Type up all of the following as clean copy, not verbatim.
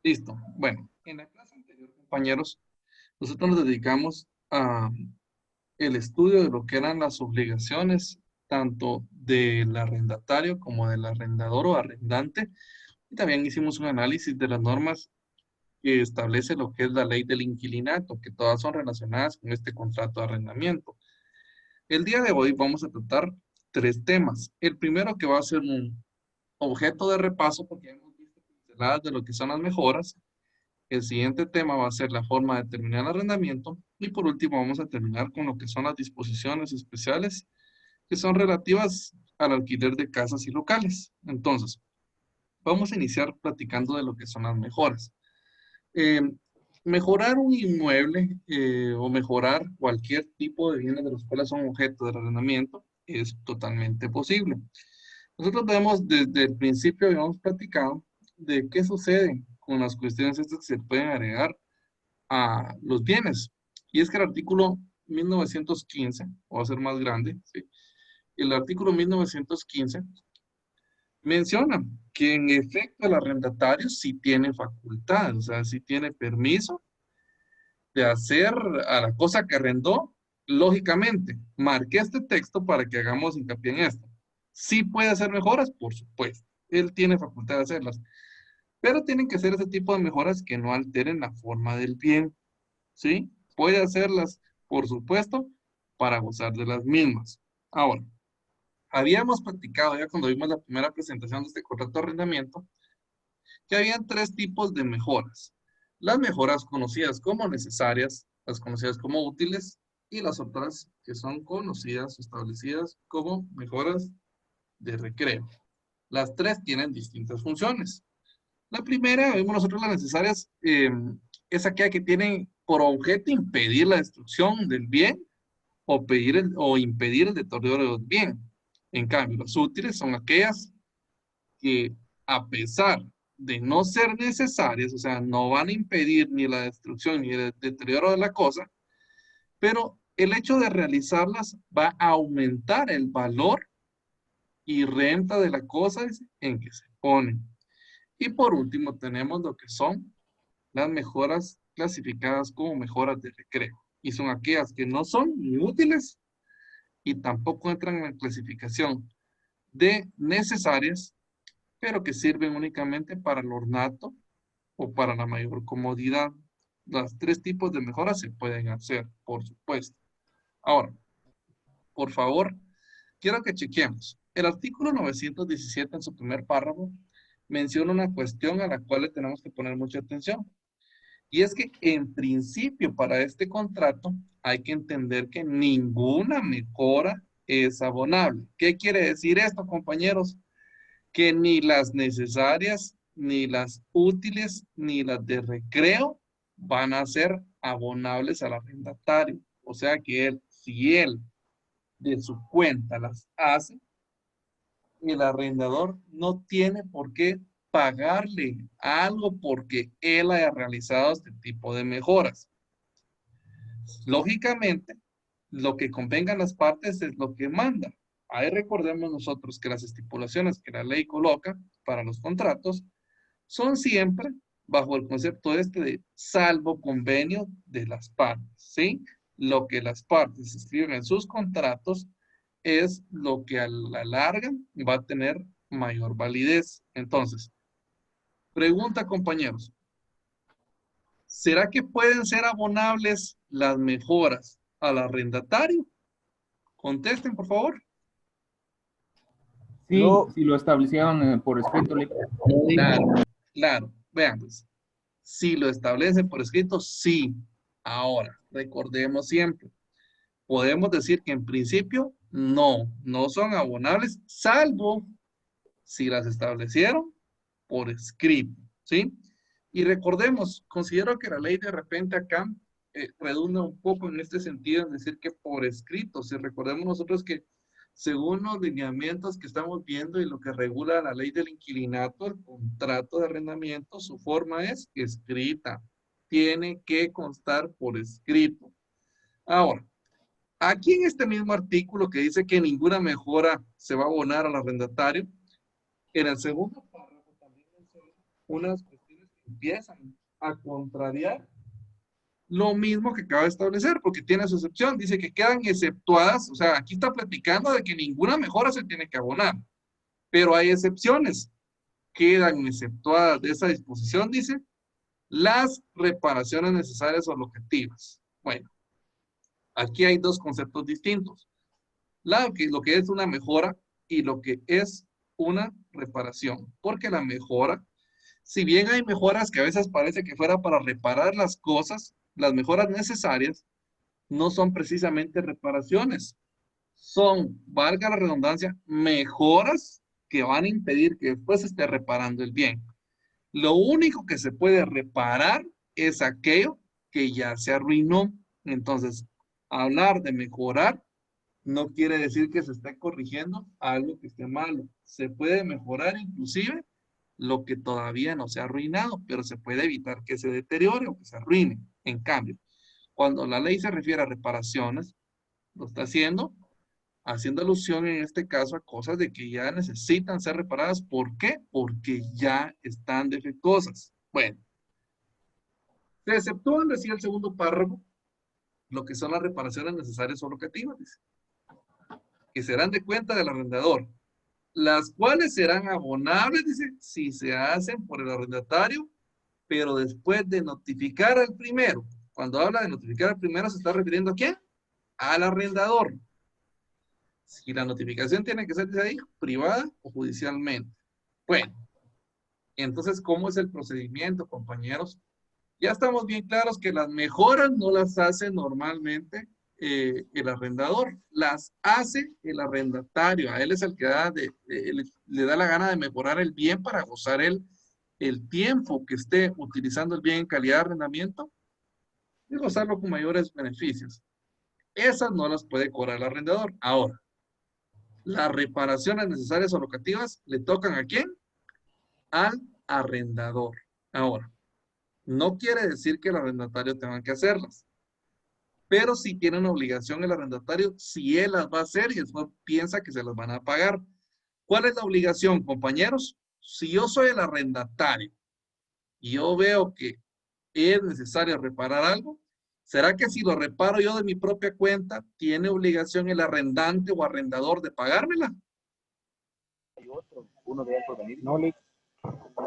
Listo. Bueno, en la clase anterior, compañeros, nosotros nos dedicamos a el estudio de lo que eran las obligaciones tanto del arrendatario como del arrendador o arrendante. Y también hicimos un análisis de las normas que establece lo que es la ley del inquilinato, que todas son relacionadas con este contrato de arrendamiento. El día de hoy vamos a tratar tres temas. El primero que va a ser un objeto de repaso, porque ya hemos visto pinceladas de lo que son las mejoras. El siguiente tema va a ser la forma de determinar el arrendamiento. Y por último vamos a terminar con lo que son las disposiciones especiales que son relativas al alquiler de casas y locales. Entonces, vamos a iniciar platicando de lo que son las mejoras. Eh, Mejorar un inmueble o mejorar cualquier tipo de bienes de los cuales son objeto de arrendamiento es totalmente posible. Nosotros vemos desde el principio, habíamos platicado de qué sucede con las cuestiones estas que se pueden agregar a los bienes. Y es que el artículo 1915, o va a ser más grande, ¿sí? El artículo 1915 menciona que en efecto el arrendatario sí tiene facultad, o sea, sí tiene permiso de hacer a la cosa que arrendó, lógicamente. Marqué este texto para que hagamos hincapié en esto. Sí puede hacer mejoras, por supuesto. Él tiene facultad de hacerlas, pero tienen que ser ese tipo de mejoras que no alteren la forma del bien, ¿sí? Puede hacerlas, por supuesto, para gozar de las mismas. Ahora, habíamos practicado ya cuando vimos la primera presentación de este contrato de arrendamiento, que habían tres tipos de mejoras. Las mejoras conocidas como necesarias, las conocidas como útiles y las otras que son conocidas o establecidas como mejoras de recreo. Las tres tienen distintas funciones. La primera, vemos nosotros las necesarias, es aquella que tiene por objeto impedir la destrucción del bien o impedir el deterioro del bien. En cambio, las útiles son aquellas que a pesar de no ser necesarias, o sea, no van a impedir ni la destrucción ni el deterioro de la cosa, pero el hecho de realizarlas va a aumentar el valor y renta de la cosa en que se pone. Y por último tenemos lo que son las mejoras clasificadas como mejoras de recreo. Y son aquellas que no son ni útiles y tampoco entran en la clasificación de necesarias, pero que sirven únicamente para el ornato o para la mayor comodidad. Los tres tipos de mejoras se pueden hacer, por supuesto. Ahora, por favor, quiero que chequeemos. El artículo 917 en su primer párrafo menciona una cuestión a la cual le tenemos que poner mucha atención. Y es que en principio para este contrato hay que entender que ninguna mejora es abonable. ¿Qué quiere decir esto, compañeros? Que ni las necesarias, ni las útiles, ni las de recreo van a ser abonables al arrendatario. O sea que él, si él de su cuenta las hace, el arrendador no tiene por qué pagarle algo porque él haya realizado este tipo de mejoras. Lógicamente, lo que convengan las partes es lo que manda. Ahí recordemos nosotros que las estipulaciones que la ley coloca para los contratos son siempre bajo el concepto este de salvo convenio de las partes, ¿sí? Lo que las partes escriben en sus contratos es lo que a la larga va a tener mayor validez. Entonces, pregunta, compañeros, ¿será que pueden ser abonables las mejoras al arrendatario? Contesten, por favor. Sí, si lo establecieron por escrito. Claro, claro. Vean, pues, si lo establece por escrito, sí. Ahora, recordemos siempre, podemos decir que en principio no son abonables, salvo si las establecieron por escrito, ¿sí? Y recordemos, considero que la ley de repente acá redunda un poco en este sentido, en decir que por escrito, si recordemos nosotros que según los lineamientos que estamos viendo y lo que regula la ley del inquilinato, el contrato de arrendamiento, su forma es escrita. Tiene que constar por escrito. Ahora, aquí en este mismo artículo que dice que ninguna mejora se va a abonar al arrendatario, en el segundo párrafo también menciona unas cuestiones empiezan a contrariar lo mismo que acaba de establecer, porque tiene su excepción. Dice que quedan exceptuadas, o sea, aquí está platicando de que ninguna mejora se tiene que abonar, pero hay excepciones. Quedan exceptuadas de esa disposición, dice, las reparaciones necesarias o locativas. Bueno, aquí hay dos conceptos distintos. Lo que es una mejora y lo que es una reparación. Porque la mejora, si bien hay mejoras que a veces parece que fuera para reparar las cosas, las mejoras necesarias no son precisamente reparaciones. Son, valga la redundancia, mejoras que van a impedir que después se esté reparando el bien. Lo único que se puede reparar es aquello que ya se arruinó. Entonces, hablar de mejorar no quiere decir que se esté corrigiendo algo que esté malo. Se puede mejorar inclusive lo que todavía no se ha arruinado, pero se puede evitar que se deteriore o que se arruine. En cambio, cuando la ley se refiere a reparaciones, lo está haciendo alusión en este caso a cosas de que ya necesitan ser reparadas. ¿Por qué? Porque ya están defectuosas. Bueno, se exceptúan, decía el segundo párrafo, lo que son las reparaciones necesarias o locativas, dice, que serán de cuenta del arrendador, las cuales serán abonables, dice, si se hacen por el arrendatario, pero después de notificar al primero. Cuando habla de notificar al primero, ¿se está refiriendo a quién? Al arrendador. Si la notificación tiene que ser, dice ahí, privada o judicialmente. Bueno, entonces, ¿cómo es el procedimiento, compañeros? Ya estamos bien claros que las mejoras no las hace normalmente el arrendador, las hace el arrendatario. A él es el que le da la gana de mejorar el bien para gozar el tiempo que esté utilizando el bien en calidad de arrendamiento y gozarlo con mayores beneficios. Esas no las puede cobrar el arrendador. Ahora, las reparaciones necesarias o locativas le tocan ¿a quién? Al arrendador. Ahora, no quiere decir que el arrendatario tenga que hacerlas, pero sí tiene una obligación el arrendatario si él las va a hacer y después piensa que se las van a pagar. ¿Cuál es la obligación, compañeros? Si yo soy el arrendatario y yo veo que es necesario reparar algo, ¿será que si lo reparo yo de mi propia cuenta, tiene obligación el arrendante o arrendador de pagármela? No, Lick.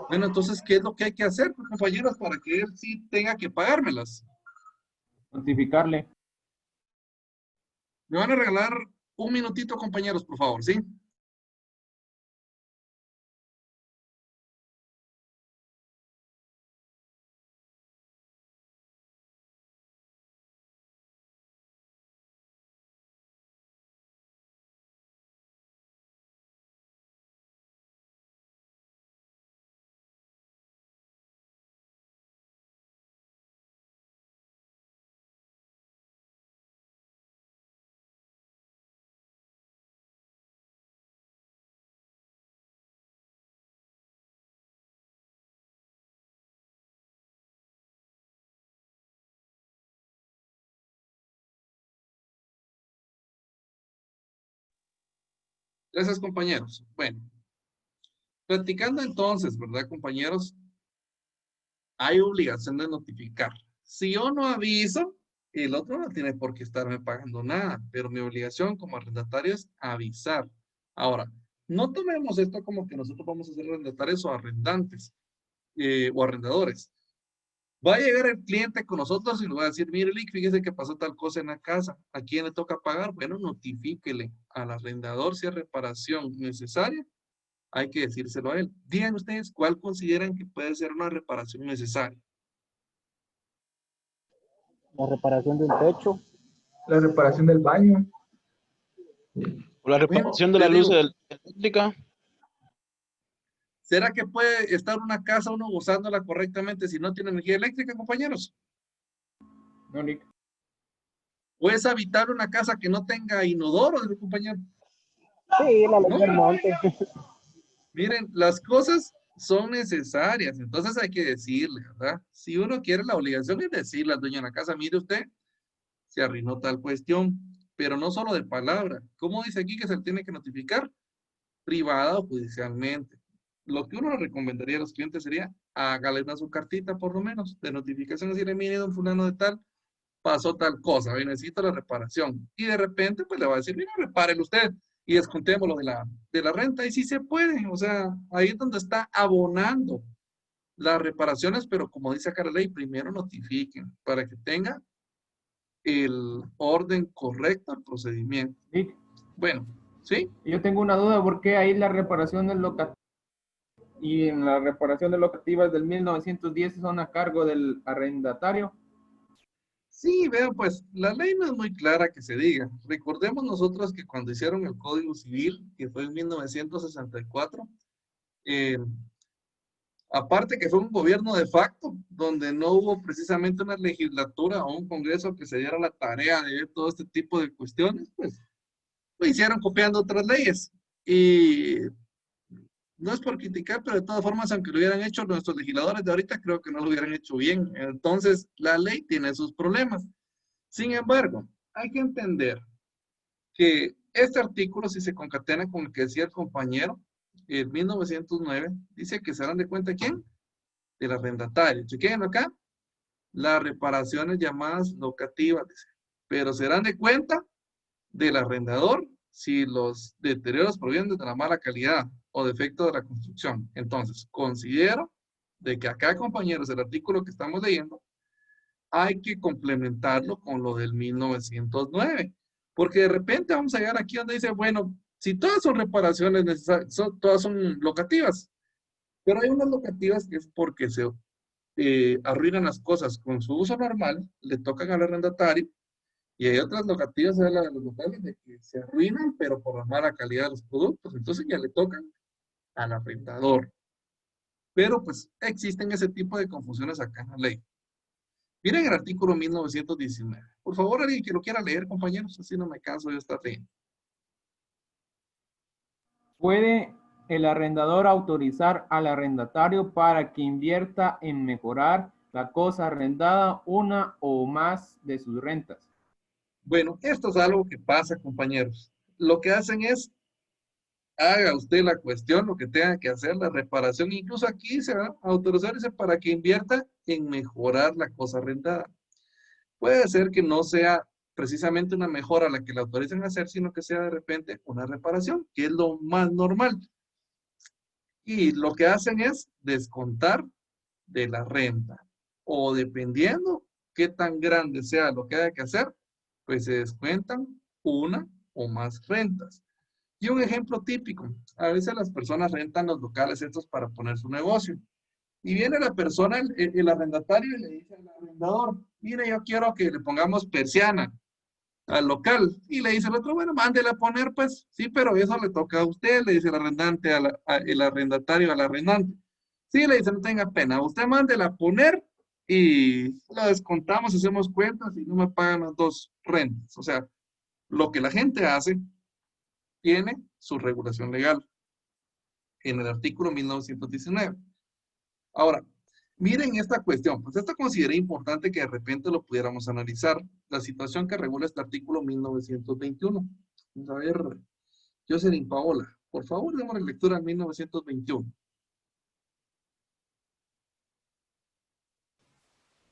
Bueno, entonces, ¿qué es lo que hay que hacer, pues, compañeros, para que él sí tenga que pagármelas? Notificarle. Me van a regalar un minutito, compañeros, por favor, ¿sí? Gracias, compañeros. Bueno, platicando entonces, ¿verdad, compañeros? Hay obligación de notificar. Si yo no aviso, el otro no tiene por qué estarme pagando nada, pero mi obligación como arrendatario es avisar. Ahora, no tomemos esto como que nosotros vamos a ser arrendatarios o arrendantes o arrendadores. Va a llegar el cliente con nosotros y le va a decir, mire, Lick, fíjese que pasó tal cosa en la casa. ¿A quién le toca pagar? Bueno, notifíquele al arrendador si es reparación necesaria. Hay que decírselo a él. Digan ustedes cuál consideran que puede ser una reparación necesaria. La reparación de un techo. La reparación del baño. O la Bueno, reparación de la les luz digo, eléctrica. ¿será que puede estar una casa uno gozándola correctamente si no tiene energía eléctrica, compañeros? No, Lick. ¿O es habitable una casa que no tenga inodoro, compañero? Sí, la ley ¿No? del monte. Miren, las cosas son necesarias, entonces hay que decirle, ¿verdad? Si uno quiere, la obligación es decirle al dueño de la casa, mire usted, se arruinó tal cuestión, pero no solo de palabra. ¿Cómo dice aquí que se le tiene que notificar? Privada o judicialmente. lo que uno le recomendaría a los clientes sería hágale una su cartita por lo menos de notificación, decirle, mire, don fulano de tal, pasó tal cosa, hoy necesito la reparación. Y de repente, pues le va a decir, mira, repárelo usted y descontémoslo de la renta. Y sí se puede, o sea, ahí es donde está abonando las reparaciones, pero como dice acá la ley, primero notifiquen para que tenga el orden correcto al procedimiento. Vic, Bueno, ¿sí? yo tengo una duda, ¿por qué ahí las reparaciones locativas y en las reparaciones locativas del 1910 son a cargo del arrendatario? Sí, vean, pues la ley no es muy clara que se diga. Recordemos nosotros que cuando hicieron el Código Civil, que fue en 1964, eh, aparte que fue un gobierno de facto, donde no hubo precisamente una legislatura o un congreso que se diera la tarea de ver todo este tipo de cuestiones, pues lo hicieron copiando otras leyes. Y no es por criticar, pero de todas formas, aunque lo hubieran hecho nuestros legisladores de ahorita, creo que no lo hubieran hecho bien. Entonces, la ley tiene sus problemas. Sin embargo, hay que entender que este artículo, si se concatena con el que decía el compañero, en 1909, dice que se dan de cuenta quién, del arrendatario. Chequen acá, las reparaciones llamadas locativas, dice, pero se dan de cuenta del arrendador si los deterioros provienen de la mala calidad o defecto de la construcción. Entonces, considero de que acá, compañeros, el artículo que estamos leyendo, hay que complementarlo con lo del 1909, porque de repente vamos a llegar aquí donde dice, bueno, si todas son reparaciones necesarias, todas son locativas, pero hay unas locativas que es porque se arruinan las cosas con su uso normal, le tocan al arrendatario, y hay otras locativas de los locales de que se arruinan, pero por la mala calidad de los productos, entonces ya le tocan al arrendador. Pero pues existen ese tipo de confusiones acá en la ley. Miren el artículo 1919. Por favor, alguien que lo quiera leer, compañeros, así no me canso de estar leyendo. ¿Puede el arrendador autorizar al arrendatario para que invierta en mejorar la cosa arrendada una o más de sus rentas? Bueno, esto es algo que pasa, compañeros. Lo que hacen es, haga usted la cuestión, lo que tenga que hacer, la reparación. Incluso aquí se va a autorizarse para que invierta en mejorar la cosa arrendada. Puede ser que no sea precisamente una mejora la que le autoricen a hacer, sino que sea de repente una reparación, que es lo más normal. Y lo que hacen es descontar de la renta. O dependiendo qué tan grande sea lo que haya que hacer, pues se descuentan una o más rentas. Y un ejemplo típico, a veces las personas rentan los locales estos para poner su negocio. Y viene la persona, el arrendatario, y le dice al arrendador, mire, yo quiero que le pongamos persiana al local. Y le dice el otro, bueno, mándele a poner, pues, sí, pero eso le toca a usted, le dice el arrendante, el arrendatario al arrendante. Sí, le dice, no tenga pena, usted mándela a poner y lo descontamos, hacemos cuentas y no me pagan las dos rentas. O sea, lo que la gente hace tiene su regulación legal en el artículo 1919. Ahora, miren esta cuestión, pues esto consideré importante que de repente lo pudiéramos analizar, la situación que regula este artículo 1921. Vamos a ver, Jocelyn Paola, por favor, démosle lectura al 1921.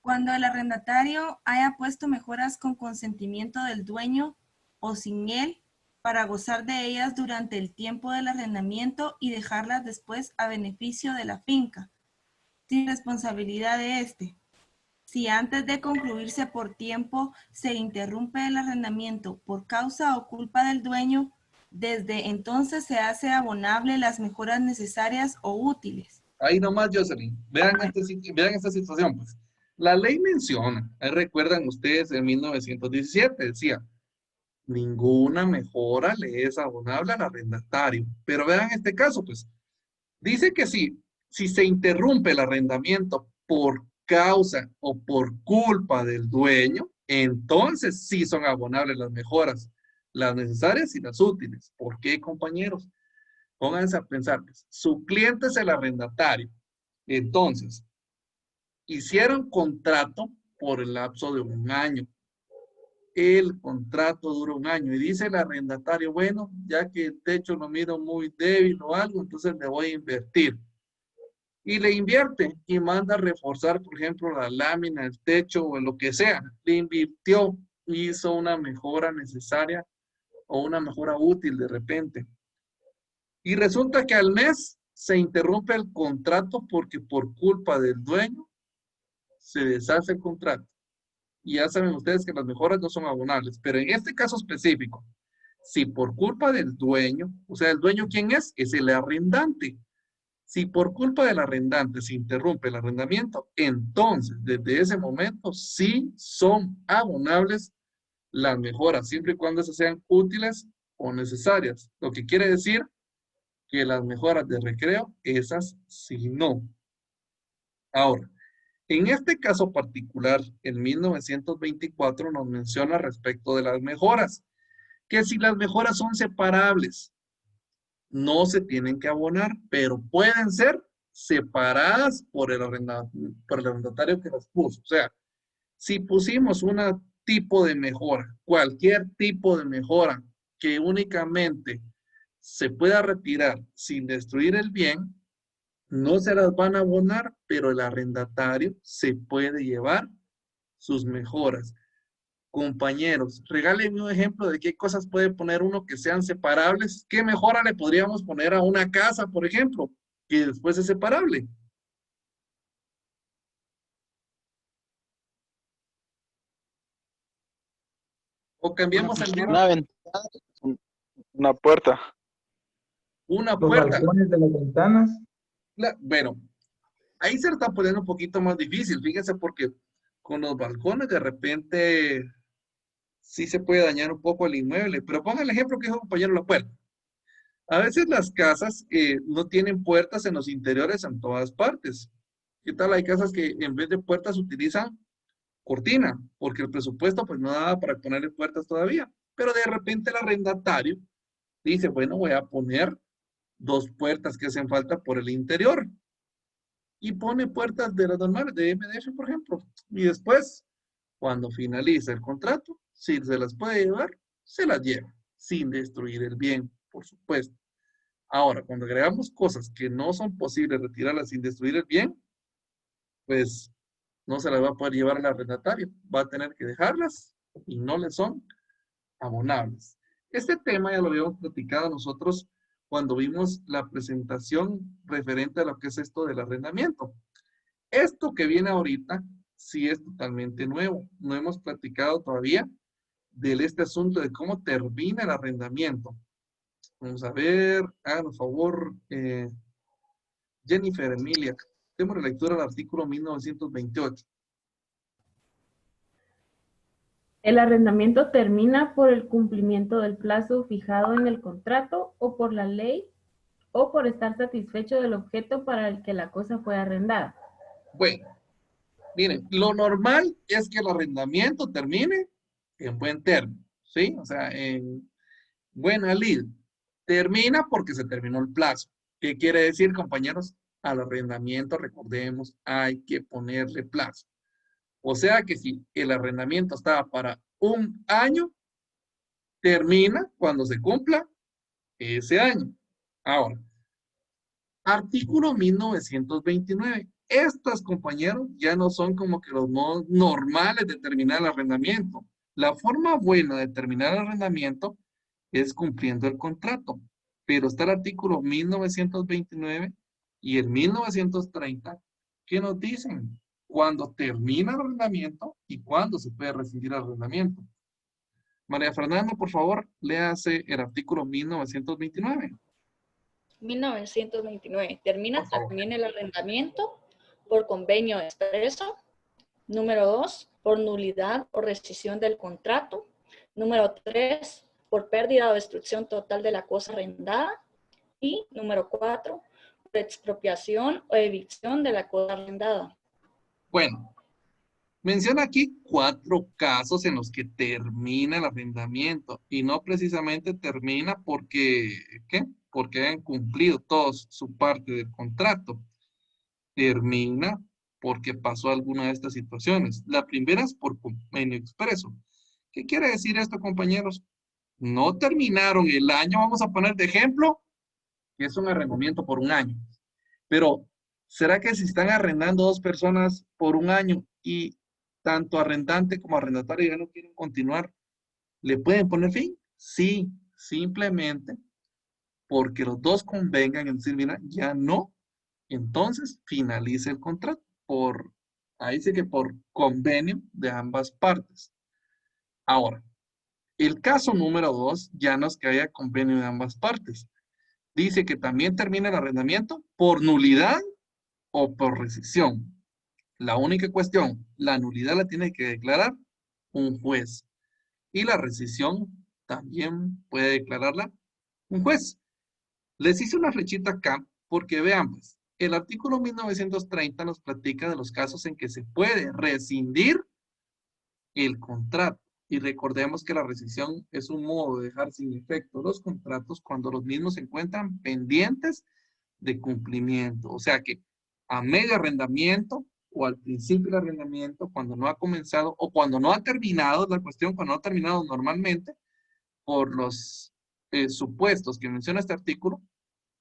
Cuando el arrendatario haya puesto mejoras con consentimiento del dueño o sin él para gozar de ellas durante el tiempo del arrendamiento y dejarlas después a beneficio de la finca, sin responsabilidad de éste. Si antes de concluirse por tiempo se interrumpe el arrendamiento por causa o culpa del dueño, desde entonces se hace abonable las mejoras necesarias o útiles. Ahí nomás, Jocelyn, vean, vean esta situación, pues. La ley menciona, ahí recuerdan ustedes, en 1917 decía, ninguna mejora le es abonable al arrendatario. Pero vean este caso, pues, dice que si se interrumpe el arrendamiento por causa o por culpa del dueño, entonces sí son abonables las mejoras, las necesarias y las útiles. ¿Por qué, compañeros? Pónganse a pensar, pues, su cliente es el arrendatario. Entonces, hicieron contrato por el lapso de un año. el contrato dura 1 año y dice el arrendatario, bueno, ya que el techo lo miro muy débil o algo, entonces le voy a invertir. Y le invierte y manda a reforzar, por ejemplo, la lámina, el techo o lo que sea. Le invirtió, hizo una mejora necesaria o una mejora útil de repente. Y resulta que al mes se interrumpe el contrato porque por culpa del dueño se deshace el contrato. Y ya saben ustedes que las mejoras no son abonables, pero en este caso específico, si por culpa del dueño, o sea, ¿el dueño quién es? Es el arrendante. Si por culpa del arrendante se interrumpe el arrendamiento, entonces desde ese momento sí son abonables las mejoras, siempre y cuando esas sean útiles o necesarias. Lo que quiere decir que las mejoras de recreo, esas sí no. Ahora, en este caso particular, en 1924 nos menciona respecto de las mejoras, que si las mejoras son separables, no se tienen que abonar, pero pueden ser separadas por el arrendatario que las puso. O sea, si pusimos un tipo de mejora, cualquier tipo de mejora que únicamente se pueda retirar sin destruir el bien, no se las van a abonar, pero el arrendatario se puede llevar sus mejoras. Compañeros, regálenme un ejemplo de qué cosas puede poner uno que sean separables. ¿Qué mejora le podríamos poner a una casa, por ejemplo, que después es separable? O cambiamos el Una ventana, una puerta. una Los puerta. balcones de las ventanas. Bueno, ahí se está poniendo un poquito más difícil, fíjense, porque con los balcones de repente sí se puede dañar un poco el inmueble, pero pongan el ejemplo que dijo el compañero la puerta. A veces las casas no tienen puertas en los interiores en todas partes. ¿Qué tal? Hay casas que en vez de puertas utilizan cortina, porque el presupuesto pues no daba para ponerle puertas todavía. Pero de repente el arrendatario dice, bueno, voy a poner 2 puertas que hacen falta por el interior. Y pone puertas de las normales, de MDF, por ejemplo. Y después, cuando finaliza el contrato, si se las puede llevar, se las lleva, sin destruir el bien, por supuesto. Ahora, cuando agregamos cosas que no son posibles retirarlas sin destruir el bien, pues no se las va a poder llevar al arrendatario. Va a tener que dejarlas y no le son abonables. Este tema ya lo habíamos platicado nosotros cuando vimos la presentación referente a lo que es esto del arrendamiento. Esto que viene ahorita sí es totalmente nuevo. No hemos platicado todavía de este asunto de cómo termina el arrendamiento. Vamos a ver, por favor, Jennifer, Emilia, demos lectura al artículo 1928. El arrendamiento termina por el cumplimiento del plazo fijado en el contrato o por la ley o por estar satisfecho del objeto para el que la cosa fue arrendada. Bueno, miren, lo normal es que el arrendamiento termine en buen término, ¿sí? O sea, en buena lid. Termina porque se terminó el plazo. ¿Qué quiere decir, compañeros? Al arrendamiento, recordemos, hay que ponerle plazo. O sea que si el arrendamiento estaba para 1 año, termina cuando se cumpla ese año. Ahora, artículo 1929. Estos, compañeros, ya no son como que los modos normales de terminar el arrendamiento. La forma buena de terminar el arrendamiento es cumpliendo el contrato. Pero está el artículo 1929 y el 1930 que nos dicen cuándo termina el arrendamiento y cuándo se puede rescindir el arrendamiento. María Fernanda, por favor, léase el artículo 1929. 1929. Termina también el arrendamiento por convenio expreso. Número 2, por nulidad o rescisión del contrato. Número 3, por pérdida o destrucción total de la cosa arrendada. Y número 4, por expropiación o evicción de la cosa arrendada. Bueno, menciona aquí 4 casos en los que termina el arrendamiento y no precisamente termina porque, ¿qué? Porque hayan cumplido todos su parte del contrato. Termina porque pasó alguna de estas situaciones. La primera es por convenio expreso. ¿Qué quiere decir esto, compañeros? No terminaron el año, vamos a poner de ejemplo, que es un arrendamiento por un año. Pero, ¿será que si están arrendando dos personas por un año y tanto arrendante como arrendatario ya no quieren continuar, le pueden poner fin? Sí, simplemente porque los dos convengan en decir, mira, ya no, entonces finalice el contrato ahí sí que por convenio de ambas partes. Ahora, el caso número 2 ya no es que haya convenio de ambas partes. Dice que también termina el arrendamiento por nulidad o por rescisión. La única cuestión, la nulidad la tiene que declarar un juez y la rescisión también puede declararla un juez. Les hice una flechita acá porque vean, pues, el artículo 1930 nos platica de los casos en que se puede rescindir el contrato. Y recordemos que la rescisión es un modo de dejar sin efecto los contratos cuando los mismos se encuentran pendientes de cumplimiento. O sea que a medio arrendamiento o al principio del arrendamiento, cuando no ha comenzado o cuando no ha terminado, la cuestión cuando no ha terminado normalmente, por los supuestos que menciona este artículo,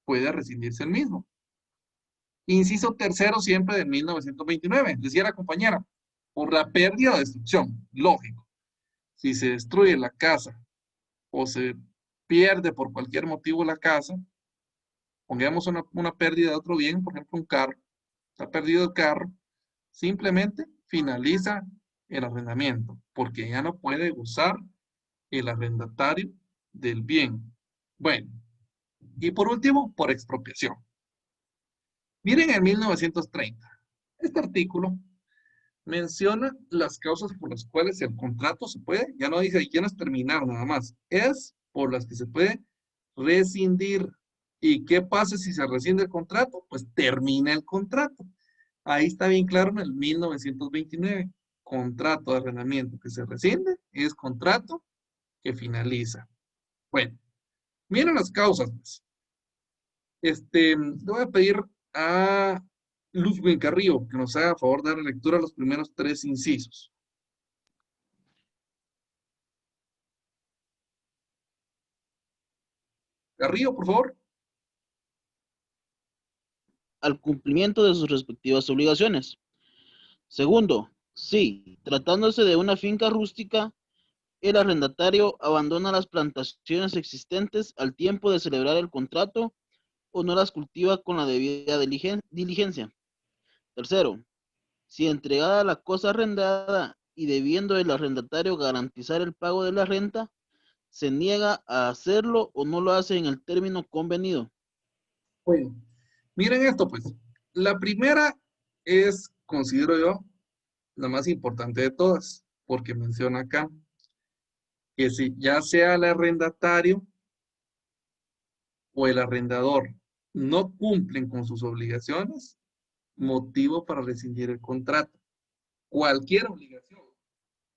puede rescindirse el mismo. Inciso tercero siempre de 1929, decía la compañera, por la pérdida o destrucción, lógico. Si se destruye la casa o se pierde por cualquier motivo la casa, pongamos una pérdida de otro bien, por ejemplo un carro, está perdido el carro, simplemente finaliza el arrendamiento, porque ya no puede gozar el arrendatario del bien. Bueno, y por último, por expropiación. Miren en 1930, este artículo menciona las causas por las cuales el contrato se puede, ya no dice, ya no es terminar nada más, es por las que se puede rescindir. ¿Y qué pasa si se rescinde el contrato? Pues termina el contrato. Ahí está bien claro en el 1929. Contrato de arrendamiento que se rescinde es contrato que finaliza. Bueno, miren las causas. Pues. Le voy a pedir a Luzwin Carrillo que nos haga a favor de dar lectura a los primeros 3 incisos. Carrillo, por favor. Al cumplimiento de sus respectivas obligaciones. Segundo, si, tratándose de una finca rústica, el arrendatario abandona las plantaciones existentes al tiempo de celebrar el contrato o no las cultiva con la debida diligencia. Tercero, si entregada la cosa arrendada y debiendo el arrendatario garantizar el pago de la renta, se niega a hacerlo o no lo hace en el término convenido. Bueno, miren esto pues. La primera es, considero yo, la más importante de todas, porque menciona acá que si ya sea el arrendatario o el arrendador no cumplen con sus obligaciones, motivo para rescindir el contrato. Cualquier obligación,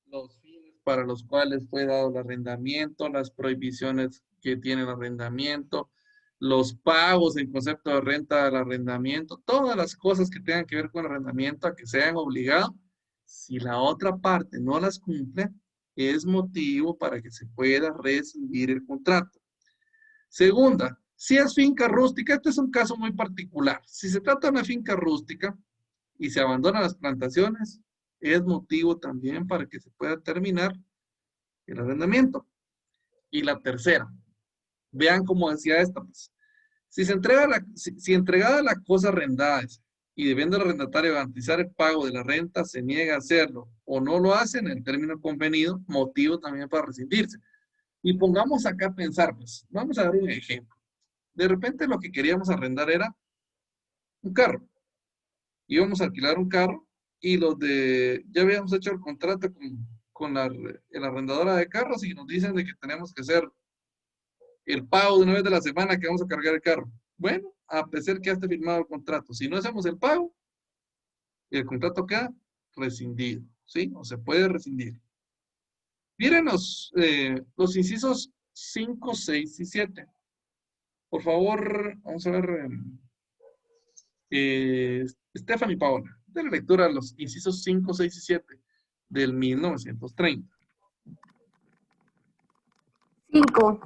los fines para los cuales fue dado el arrendamiento, las prohibiciones que tiene el arrendamiento, los pagos en concepto de renta del arrendamiento, todas las cosas que tengan que ver con el arrendamiento a que sean obligados, si la otra parte no las cumple, es motivo para que se pueda rescindir el contrato. Segunda, si es finca rústica, este es un caso muy particular. Si se trata de una finca rústica y se abandonan las plantaciones, es motivo también para que se pueda terminar el arrendamiento. Y la tercera, vean cómo decía esta, pues. Si entregada la cosa arrendada y debiendo el arrendatario garantizar el pago de la renta, se niega a hacerlo o no lo hace en el término convenido, motivo también para rescindirse. Y pongamos acá a pensar, pues, vamos a dar un ejemplo. De repente lo que queríamos arrendar era un carro. Íbamos a alquilar un carro y ya habíamos hecho el contrato con la arrendadora de carros y nos dicen de que tenemos que hacer el pago de una vez de la semana que vamos a cargar el carro. Bueno, a pesar que ya esté firmado el contrato, si no hacemos el pago, el contrato queda rescindido, ¿sí? O se puede rescindir. Miren los incisos 5, 6 y 7. Por favor, vamos a ver. Stephanie Paola, de la lectura a los incisos 5, 6 y 7 del 1930. 5.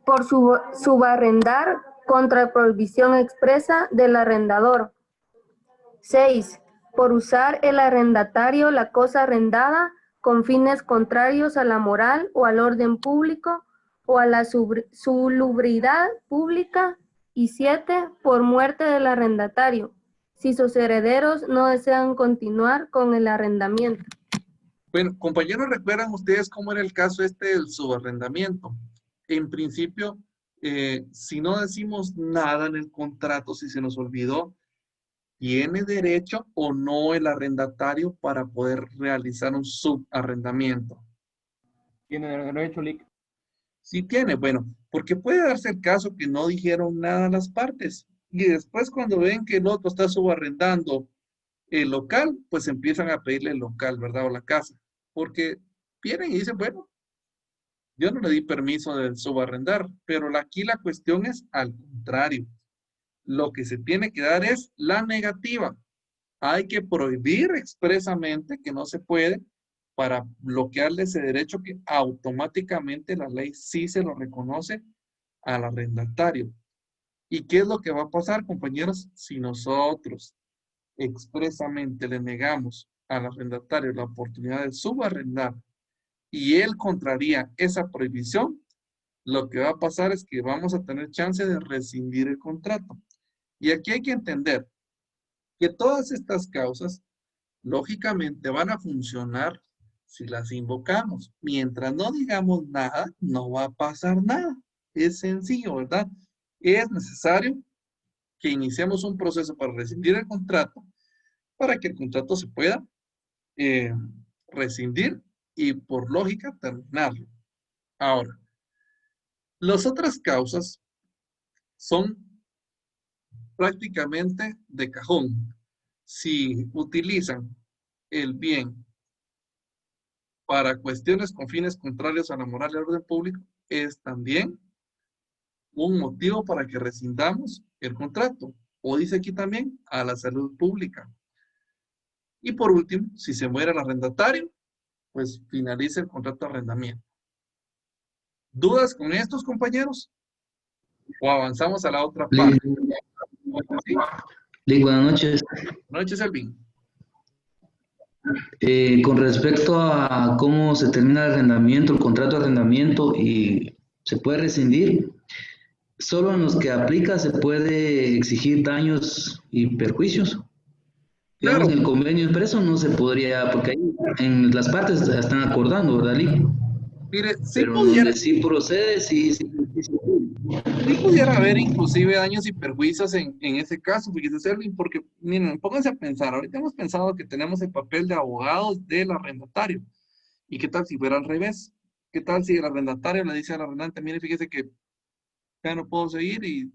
Por subarrendar contra prohibición expresa del arrendador. 6. Por usar el arrendatario la cosa arrendada con fines contrarios a la moral o al orden público o a la salubridad pública. Y 7. Por muerte del arrendatario, si sus herederos no desean continuar con el arrendamiento. Bueno, compañeros, ¿recuerdan ustedes cómo era el caso del subarrendamiento? En principio, si no decimos nada en el contrato, si se nos olvidó, ¿tiene derecho o no el arrendatario para poder realizar un subarrendamiento? Tiene derecho, Lick. Sí tiene, bueno, porque puede darse el caso que no dijeron nada a las partes y después cuando ven que el otro está subarrendando el local, pues empiezan a pedirle el local, ¿verdad? O la casa, porque vienen y dicen, bueno, yo no le di permiso de subarrendar, pero aquí la cuestión es al contrario. Lo que se tiene que dar es la negativa. Hay que prohibir expresamente que no se puede para bloquearle ese derecho que automáticamente la ley sí se lo reconoce al arrendatario. ¿Y qué es lo que va a pasar, compañeros? Si nosotros expresamente le negamos al arrendatario la oportunidad de subarrendar y él contraría esa prohibición, lo que va a pasar es que vamos a tener chance de rescindir el contrato. Y aquí hay que entender que todas estas causas, lógicamente, van a funcionar si las invocamos. Mientras no digamos nada, no va a pasar nada. Es sencillo, ¿verdad? Es necesario que iniciemos un proceso para rescindir el contrato, para que el contrato se pueda rescindir y, por lógica, terminarlo. Ahora, las otras causas son prácticamente de cajón. Si utilizan el bien para cuestiones con fines contrarios a la moral y al orden público, es también un motivo para que rescindamos el contrato. O dice aquí también, a la salud pública. Y por último, si se muere el arrendatario, pues finaliza el contrato de arrendamiento. ¿Dudas con estos, compañeros? ¿O avanzamos a la otra parte? ¿Sí? Buenas noches. Buenas noches, Elvin. Con respecto a cómo se termina el arrendamiento, el contrato de arrendamiento y se puede rescindir, solo en los que aplica se puede exigir daños y perjuicios. Digamos, Claro. en el convenio expreso no se podría, porque ahí en las partes están acordando, ¿verdad, Lee? Mire, Pero donde sí procede, sí. Sí pudiera haber inclusive daños y perjuicios en ese caso, fíjese, Selvin, porque miren, pónganse a pensar, ahorita hemos pensado que tenemos el papel de abogados del arrendatario. ¿Y qué tal si fuera al revés? ¿Qué tal si el arrendatario le dice al arrendante, mire, fíjese que ya no puedo seguir y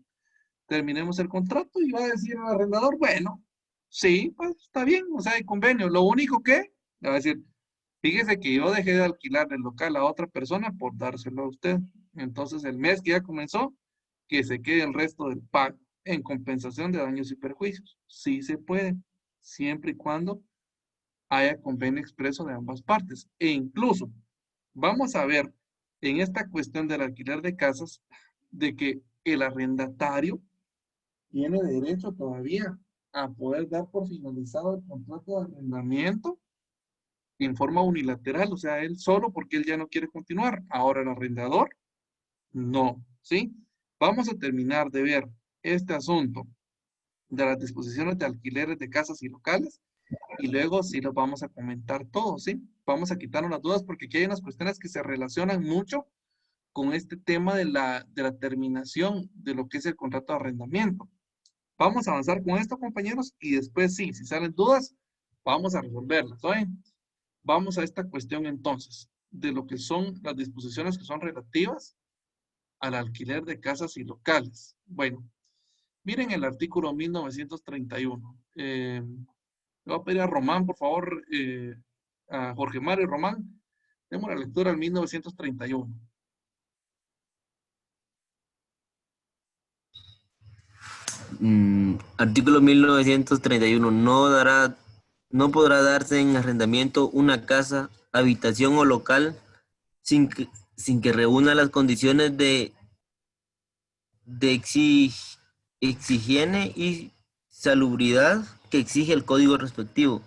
terminemos el contrato? Y va a decir al arrendador, bueno, sí, pues está bien, o sea, hay convenio. Lo único que, le va a decir, fíjese que yo dejé de alquilar el local a otra persona por dárselo a usted. Entonces, el mes que ya comenzó, que se quede el resto del pago en compensación de daños y perjuicios. Sí se puede, siempre y cuando haya convenio expreso de ambas partes. E incluso, vamos a ver en esta cuestión del alquiler de casas, de que el arrendatario tiene derecho todavía a poder dar por finalizado el contrato de arrendamiento en forma unilateral, o sea, él solo porque él ya no quiere continuar. Ahora el arrendador, no, ¿sí? Vamos a terminar de ver este asunto de las disposiciones de alquileres de casas y locales y luego sí lo vamos a comentar todo, ¿sí? Vamos a quitarnos las dudas porque aquí hay unas cuestiones que se relacionan mucho con este tema de la terminación de lo que es el contrato de arrendamiento. Vamos a avanzar con esto, compañeros, y después sí, si salen dudas, vamos a resolverlas, ¿oye? Vamos a esta cuestión entonces, de lo que son las disposiciones que son relativas al alquiler de casas y locales. Bueno, miren el artículo 1931. Le voy a pedir a Román, por favor, a Jorge Mario Román, demos la lectura al 1931. Artículo 1931. No podrá darse en arrendamiento una casa, habitación o local sin sin que reúna las condiciones de higiene y salubridad que exige el código respectivo.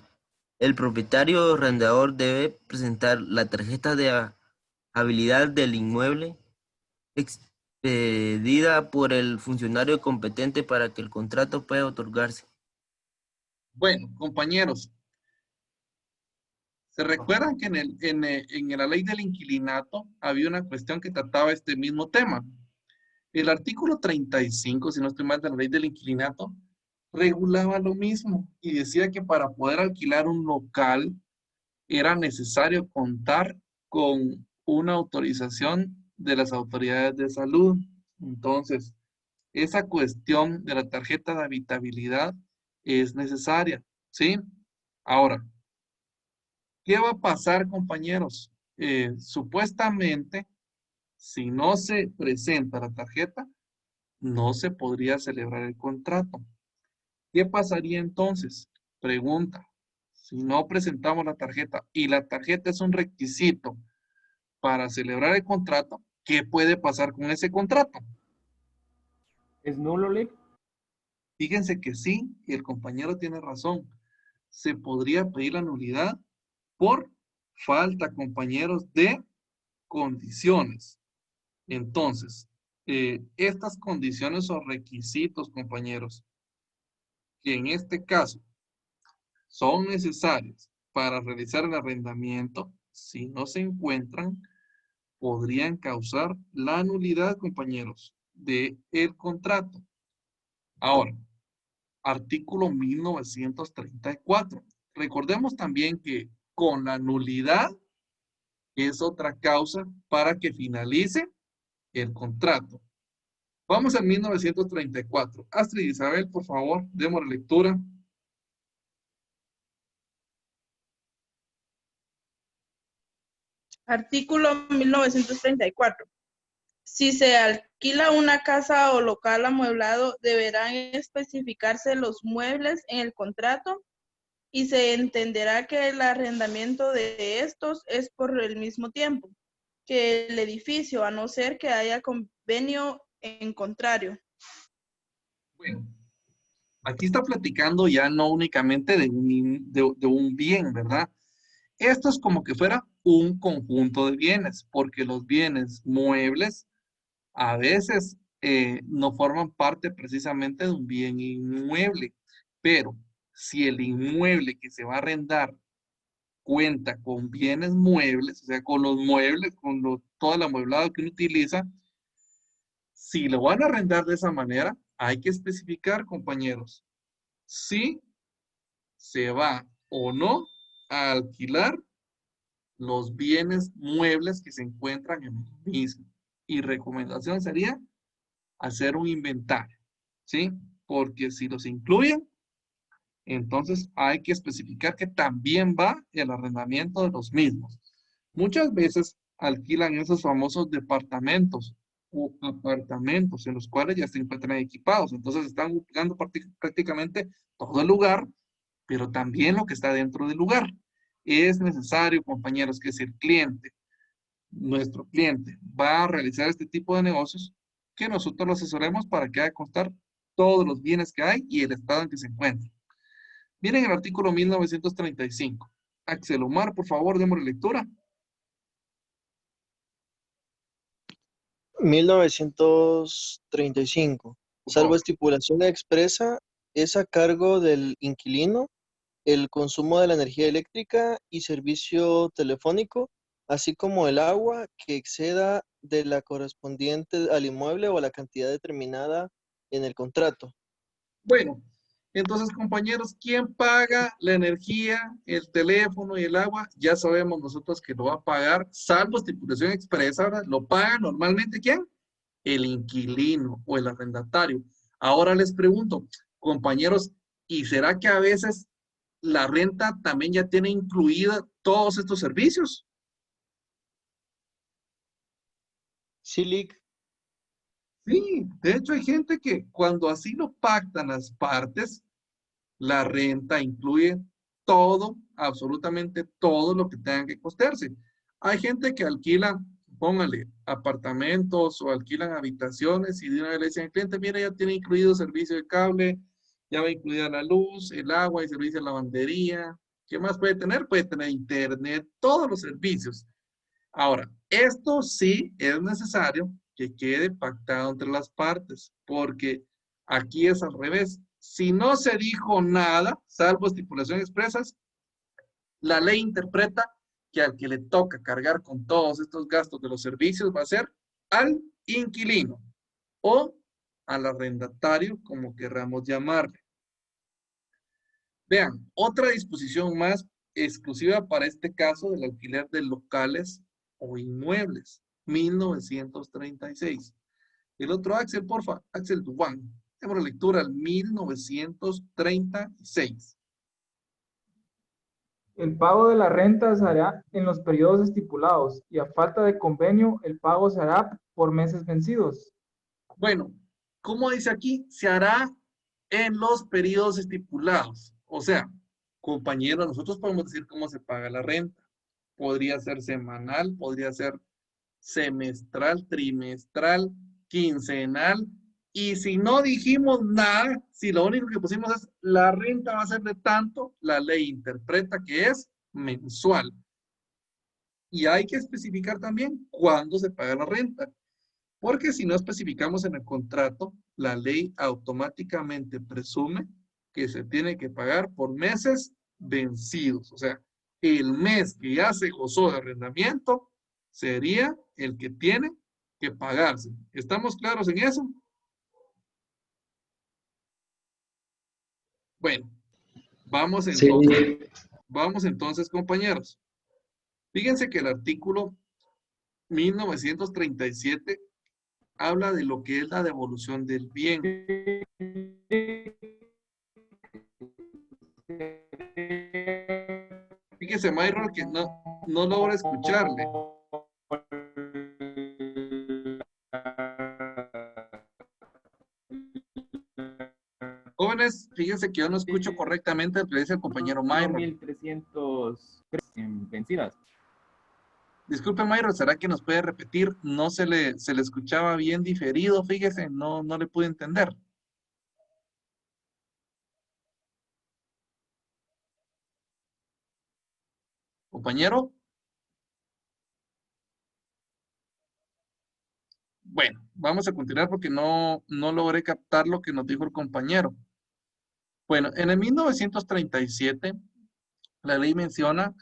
El propietario o arrendador debe presentar la tarjeta de habilidad del inmueble expedida por el funcionario competente para que el contrato pueda otorgarse. Bueno, compañeros, ¿se recuerdan que en la ley del inquilinato había una cuestión que trataba este mismo tema? El artículo 35, si no estoy mal, de la ley del inquilinato, regulaba lo mismo y decía que para poder alquilar un local era necesario contar con una autorización de las autoridades de salud. Entonces, esa cuestión de la tarjeta de habitabilidad es necesaria, ¿sí? Ahora, ¿qué va a pasar, compañeros? Supuestamente, si no se presenta la tarjeta, no se podría celebrar el contrato. ¿Qué pasaría entonces? Pregunta. Si no presentamos la tarjeta y la tarjeta es un requisito para celebrar el contrato, ¿qué puede pasar con ese contrato? ¿Es nulo, Lick? Fíjense que sí, y el compañero tiene razón. Se podría pedir la nulidad por falta, compañeros, de condiciones. Entonces, estas condiciones o requisitos, compañeros, que en este caso son necesarios para realizar el arrendamiento, si no se encuentran, podrían causar la nulidad, compañeros, del contrato. Ahora, artículo 1934. Recordemos también que con la nulidad es otra causa para que finalice el contrato. Vamos al 1934. Astrid y Isabel, por favor, demos la lectura. Artículo 1934. Si se alquila una casa o local amueblado, deberán especificarse los muebles en el contrato y se entenderá que el arrendamiento de estos es por el mismo tiempo que el edificio, a no ser que haya convenio en contrario. Bueno, aquí está platicando ya no únicamente de un bien, ¿verdad? Esto es como que fuera un conjunto de bienes, porque los bienes muebles a veces no forman parte precisamente de un bien inmueble, pero si el inmueble que se va a arrendar cuenta con bienes muebles, o sea, con los muebles, todo el amueblado que uno utiliza, si lo van a arrendar de esa manera, hay que especificar, compañeros, si se va o no a alquilar los bienes muebles que se encuentran en el mismo. Y recomendación sería hacer un inventario, ¿sí? Porque si los incluyen, entonces hay que especificar que también va el arrendamiento de los mismos. Muchas veces alquilan esos famosos departamentos o apartamentos en los cuales ya se encuentran equipados. Entonces están ocupando prácticamente todo el lugar, pero también lo que está dentro del lugar. Es necesario, compañeros, que si el cliente, nuestro cliente, va a realizar este tipo de negocios, que nosotros lo asesoremos para que haga constar todos los bienes que hay y el estado en que se encuentra. Miren el artículo 1935. Axel Omar, por favor, démosle lectura. 1935. Salvo estipulación expresa, es a cargo del inquilino el consumo de la energía eléctrica y servicio telefónico, así como el agua que exceda de la correspondiente al inmueble o a la cantidad determinada en el contrato. Bueno, entonces, compañeros, ¿quién paga la energía, el teléfono y el agua? Ya sabemos nosotros que lo va a pagar, salvo estipulación expresa, ¿verdad? Lo paga normalmente ¿quién? El inquilino o el arrendatario. Ahora les pregunto, compañeros, ¿y será que a veces la renta también ya tiene incluida todos estos servicios? Sí, Lick. Sí, de hecho hay gente que cuando así lo pactan las partes, la renta incluye todo, absolutamente todo lo que tenga que costearse. Hay gente que alquila póngale apartamentos o alquilan habitaciones y de una vez le dicen al cliente, mira, ya tiene incluido servicio de cable, ya va incluida la luz, el agua y servicio de lavandería. ¿Qué más puede tener? Puede tener internet, todos los servicios. Ahora, esto sí es necesario que quede pactado entre las partes, porque aquí es al revés. Si no se dijo nada, salvo estipulaciones expresas, la ley interpreta que al que le toca cargar con todos estos gastos de los servicios va a ser al inquilino o al arrendatario, como querramos llamarle. Vean, otra disposición más exclusiva para este caso del alquiler de locales o inmuebles, 1936. El otro Axel, porfa, Axel Dubán. Demos la lectura al 1936. El pago de la renta se hará en los periodos estipulados y a falta de convenio, el pago se hará por meses vencidos. Bueno, ¿cómo dice aquí? Se hará en los periodos estipulados. O sea, compañeros, nosotros podemos decir cómo se paga la renta. Podría ser semanal, podría ser semestral, trimestral, quincenal. Y si no dijimos nada, si lo único que pusimos es la renta va a ser de tanto, la ley interpreta que es mensual. Y hay que especificar también cuándo se paga la renta. Porque si no especificamos en el contrato, la ley automáticamente presume que se tiene que pagar por meses vencidos. O sea, el mes que ya se gozó de arrendamiento sería el que tiene que pagarse. ¿Estamos claros en eso? Bueno, vamos entonces, compañeros. Fíjense que el artículo 1937 habla de lo que es la devolución del bien. Fíjese, Myron, que no logra escucharle. Jóvenes, fíjense que yo no escucho correctamente lo que dice el compañero Myron. 1300 vencidas. Disculpe, Myron, ¿será que nos puede repetir? No se le escuchaba bien diferido, fíjese, no le pude entender. ¿Compañero? Bueno, vamos a continuar porque no logré captar lo que nos dijo el compañero. Bueno, en el 1937, la ley menciona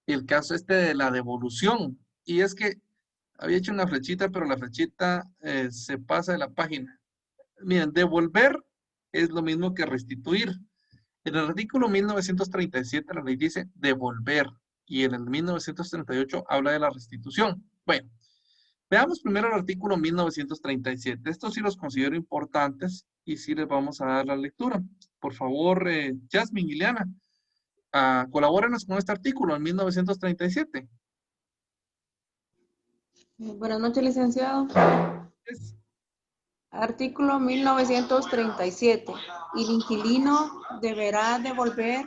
el caso de la devolución. Y es que había hecho una flechita, pero la flechita se pasa de la página. Miren, devolver es lo mismo que restituir. En el artículo 1937 la ley dice devolver y en el 1938 habla de la restitución. Bueno, veamos primero el artículo 1937. Estos sí los considero importantes y sí les vamos a dar la lectura. Por favor, Jasmine, Ileana, colabórenos con este artículo en 1937. Buenas noches, licenciado. Artículo 1937. El inquilino deberá devolver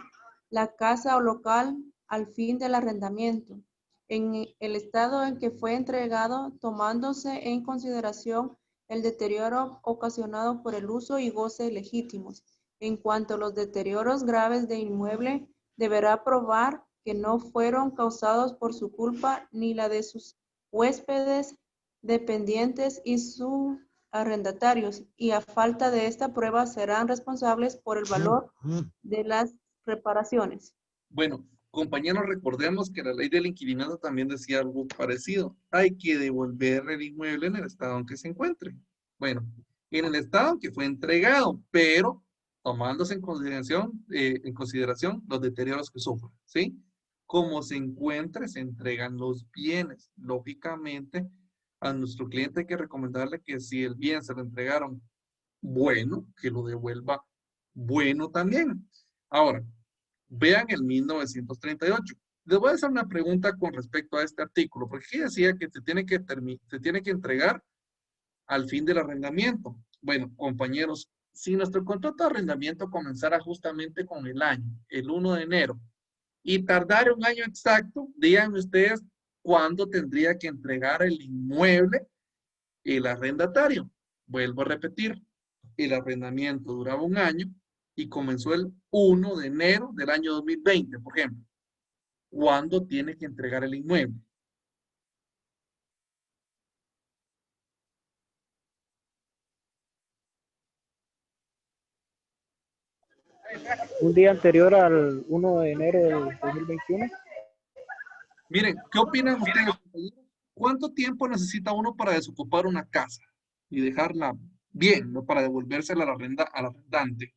la casa o local al fin del arrendamiento en el estado en que fue entregado, tomándose en consideración el deterioro ocasionado por el uso y goce legítimos. En cuanto a los deterioros graves de inmueble, deberá probar que no fueron causados por su culpa ni la de sus huéspedes, dependientes y sus arrendatarios, y a falta de esta prueba serán responsables por el valor de las reparaciones. Bueno, compañeros, recordemos que la ley del inquilinato también decía algo parecido. Hay que devolver el inmueble en el estado en que se encuentre. Bueno, en el estado en que fue entregado, pero tomándose en consideración los deterioros que sufre, ¿sí? Como se encuentre, se entregan los bienes. Lógicamente, a nuestro cliente hay que recomendarle que si el bien se lo entregaron bueno, que lo devuelva bueno también. Ahora, vean el 1938. Les voy a hacer una pregunta con respecto a este artículo, porque aquí decía que se tiene que entregar al fin del arrendamiento. Bueno, compañeros, si nuestro contrato de arrendamiento comenzara justamente con el año, el 1 de enero, y tardara un año exacto, díganme ustedes cuándo tendría que entregar el inmueble el arrendatario. Vuelvo a repetir, el arrendamiento duraba 1 año y comenzó el 1 de enero del año 2020, por ejemplo. ¿Cuándo tiene que entregar el inmueble? Un día anterior al 1 de enero del 2021. Miren, ¿qué opinan ustedes, compañeros? ¿Cuánto tiempo necesita uno para desocupar una casa y dejarla bien, ¿no? Para devolvérsela al arrendante?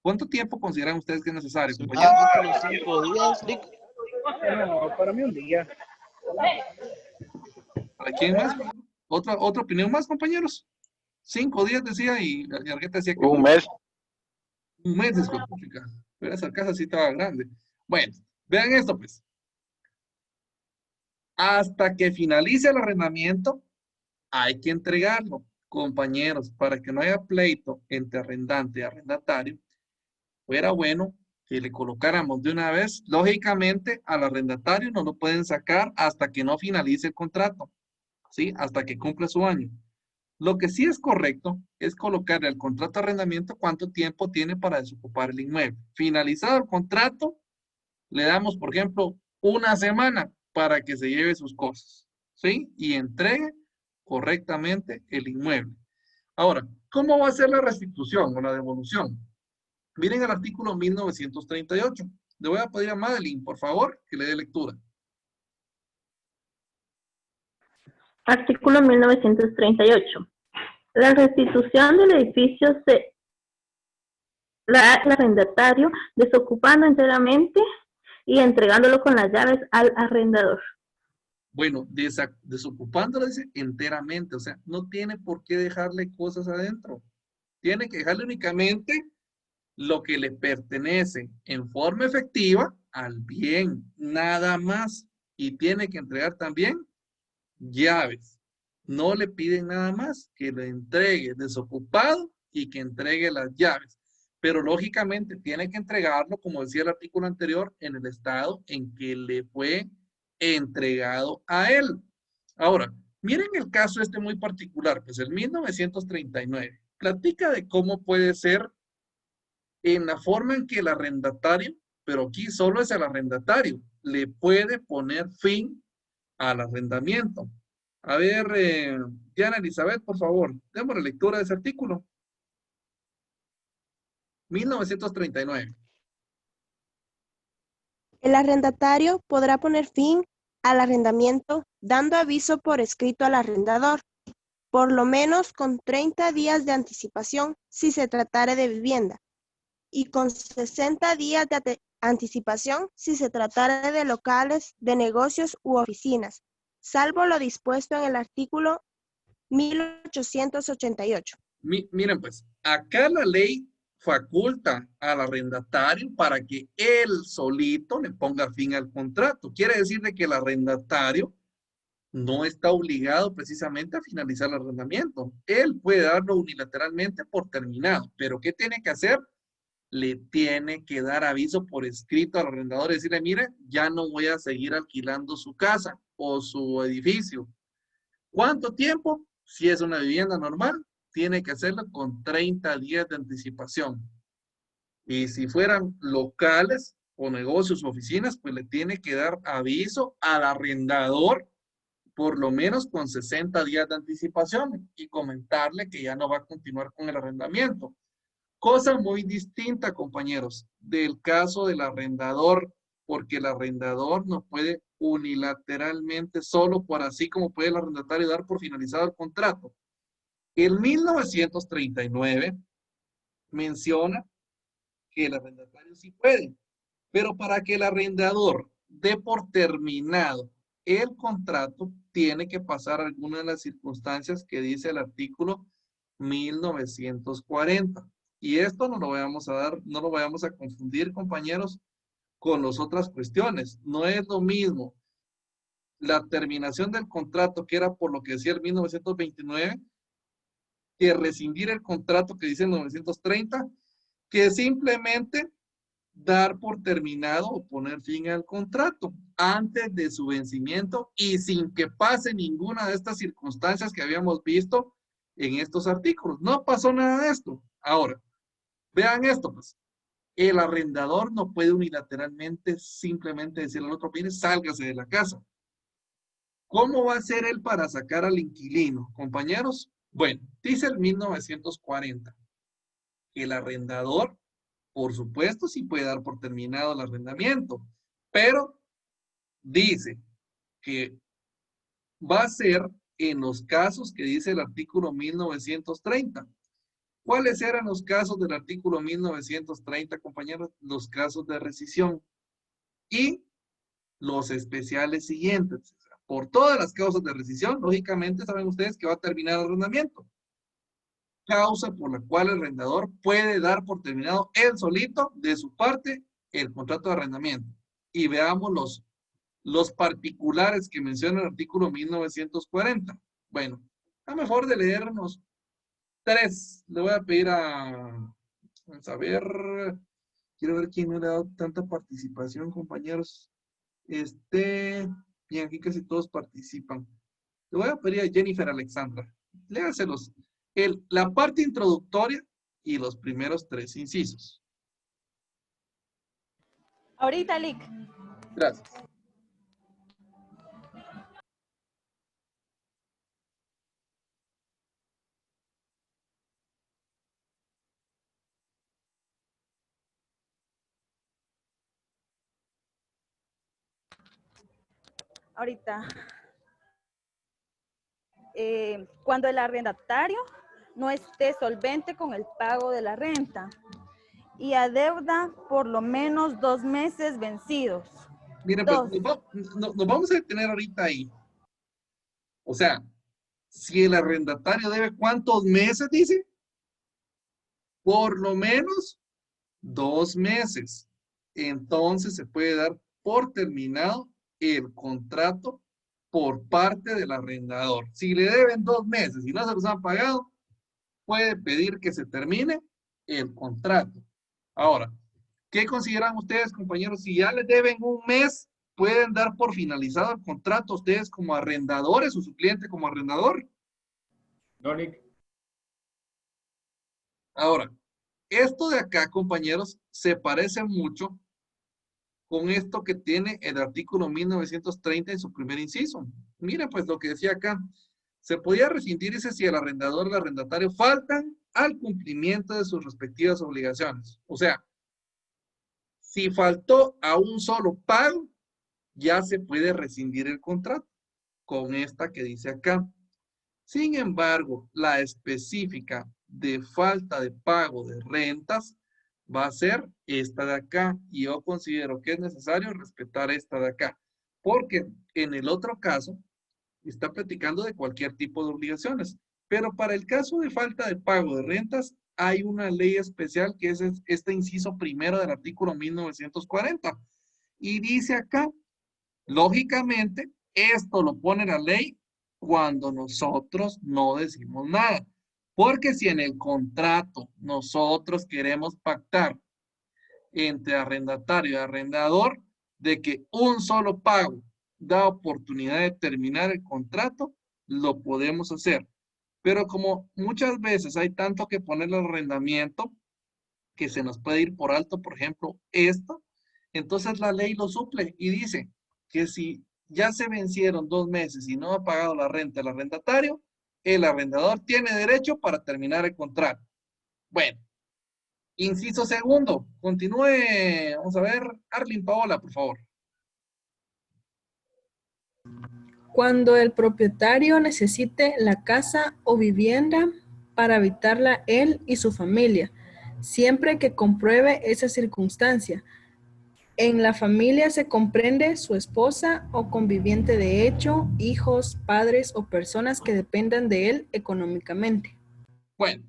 ¿Cuánto tiempo consideran ustedes que es necesario, compañeros? Los 5 días, Rick. No, para mí un día. ¿Para quién más? ¿Otra opinión más, compañeros? 5 días decía y Argueta decía que... Un mes. Un mes, disculpa. Pero esa casa sí estaba grande. Bueno, vean esto pues. Hasta que finalice el arrendamiento, hay que entregarlo, compañeros, para que no haya pleito entre arrendante y arrendatario. Fuera bueno que le colocáramos de una vez, lógicamente al arrendatario no lo pueden sacar hasta que no finalice el contrato, ¿sí? Hasta que cumpla su año. Lo que sí es correcto es colocarle al contrato de arrendamiento cuánto tiempo tiene para desocupar el inmueble. Finalizado el contrato, le damos, por ejemplo, 1 semana para que se lleve sus cosas, ¿sí? Y entregue correctamente el inmueble. Ahora, ¿cómo va a ser la restitución o la devolución? Miren el artículo 1938. Le voy a pedir a Madeline, por favor, que le dé lectura. Artículo 1938. La restitución del edificio se la al arrendatario desocupando enteramente y entregándolo con las llaves al arrendador. Bueno, desocupándolo dice enteramente, o sea, no tiene por qué dejarle cosas adentro. Tiene que dejarle únicamente lo que le pertenece en forma efectiva al bien, nada más. Y tiene que entregar también llaves. No le piden nada más que le entregue desocupado y que entregue las llaves. Pero lógicamente tiene que entregarlo, como decía el artículo anterior, en el estado en que le fue entregado a él. Ahora, miren el caso este muy particular, pues el 1939. Platica de cómo puede ser en la forma en que el arrendatario, pero aquí solo es el arrendatario, le puede poner fin al arrendamiento. A ver, Diana Elizabeth, por favor, démosle lectura de ese artículo. 1939. El arrendatario podrá poner fin al arrendamiento dando aviso por escrito al arrendador, por lo menos con 30 días de anticipación si se tratare de vivienda, y con 60 días de anticipación si se tratare de locales de negocios u oficinas, salvo lo dispuesto en el artículo 1888. Miren pues, acá la ley faculta al arrendatario para que él solito le ponga fin al contrato. Quiere decir de que el arrendatario no está obligado precisamente a finalizar el arrendamiento. Él puede darlo unilateralmente por terminado, pero ¿qué tiene que hacer? Le tiene que dar aviso por escrito al arrendador y decirle, mire, ya no voy a seguir alquilando su casa o su edificio. ¿Cuánto tiempo? Si es una vivienda normal, tiene que hacerlo con 30 días de anticipación. Y si fueran locales o negocios o oficinas, pues le tiene que dar aviso al arrendador por lo menos con 60 días de anticipación y comentarle que ya no va a continuar con el arrendamiento. Cosa muy distinta, compañeros, del caso del arrendador, porque el arrendador no puede unilateralmente, solo por así como puede el arrendatario dar por finalizado el contrato. El 1939 menciona que el arrendatario sí puede, pero para que el arrendador dé por terminado el contrato, tiene que pasar algunas de las circunstancias que dice el artículo 1940. Y esto no lo vayamos a dar, no lo vayamos a confundir, compañeros, con las otras cuestiones. No es lo mismo la terminación del contrato, que era por lo que decía el 1929, que rescindir el contrato que dice el 1930, que simplemente dar por terminado o poner fin al contrato antes de su vencimiento y sin que pase ninguna de estas circunstancias que habíamos visto en estos artículos. No pasó nada de esto. Ahora, vean esto, pues. El arrendador no puede unilateralmente simplemente decirle al otro, mire, sálgase de la casa. ¿Cómo va a ser él para sacar al inquilino, compañeros? Bueno, dice el 1940. El arrendador, por supuesto, sí puede dar por terminado el arrendamiento, pero dice que va a ser en los casos que dice el artículo 1930. ¿Cuáles eran los casos del artículo 1930, compañeros? Los casos de rescisión y los especiales siguientes. Por todas las causas de rescisión, lógicamente saben ustedes que va a terminar el arrendamiento. Causa por la cual el arrendador puede dar por terminado él solito, de su parte, el contrato de arrendamiento. Y veamos los particulares que menciona el artículo 1940. Bueno, a mejor de leernos 3. Le voy a pedir vamos a ver, quiero ver quién no le ha dado tanta participación, compañeros. Bien, aquí casi todos participan. Le voy a pedir a Jennifer Alexandra. Léaselos. La parte introductoria y los primeros 3 incisos. Ahorita, Lick. Gracias. Ahorita. Cuando el arrendatario no esté solvente con el pago de la renta y adeuda por lo menos 2 meses vencidos. Miren, pues, nos vamos a detener ahorita ahí. O sea, si el arrendatario debe ¿cuántos meses, dice? Por lo menos 2 meses. Entonces se puede dar por terminado el contrato por parte del arrendador. Si le deben 2 meses y no se los han pagado, puede pedir que se termine el contrato. Ahora, ¿qué consideran ustedes, compañeros? Si ya les deben 1 mes, ¿pueden dar por finalizado el contrato ustedes como arrendadores o su cliente como arrendador? No, Nick. Ahora, esto de acá, compañeros, se parece mucho con esto que tiene el artículo 1930 en su primer inciso. Miren pues lo que decía acá. Se podía rescindir, dice, si el arrendador o el arrendatario faltan al cumplimiento de sus respectivas obligaciones. O sea, si faltó a un solo pago, ya se puede rescindir el contrato con esta que dice acá. Sin embargo, la específica de falta de pago de rentas va a ser esta de acá. Y yo considero que es necesario respetar esta de acá. Porque en el otro caso, está platicando de cualquier tipo de obligaciones. Pero para el caso de falta de pago de rentas, hay una ley especial que es este inciso primero del artículo 1940. Y dice acá, lógicamente, esto lo pone la ley cuando nosotros no decimos nada. Porque si en el contrato nosotros queremos pactar entre arrendatario y arrendador de que un solo pago da oportunidad de terminar el contrato, lo podemos hacer. Pero como muchas veces hay tanto que poner el arrendamiento que se nos puede ir por alto, por ejemplo, esto, entonces la ley lo suple y dice que si ya se vencieron 2 meses y no ha pagado la renta el arrendatario, el arrendador tiene derecho para terminar el contrato. Bueno, inciso segundo, continúe, vamos a ver, Arlene Paola, por favor. Cuando el propietario necesite la casa o vivienda para habitarla él y su familia, siempre que compruebe esa circunstancia. En la familia se comprende su esposa o conviviente de hecho, hijos, padres o personas que dependan de él económicamente. Bueno,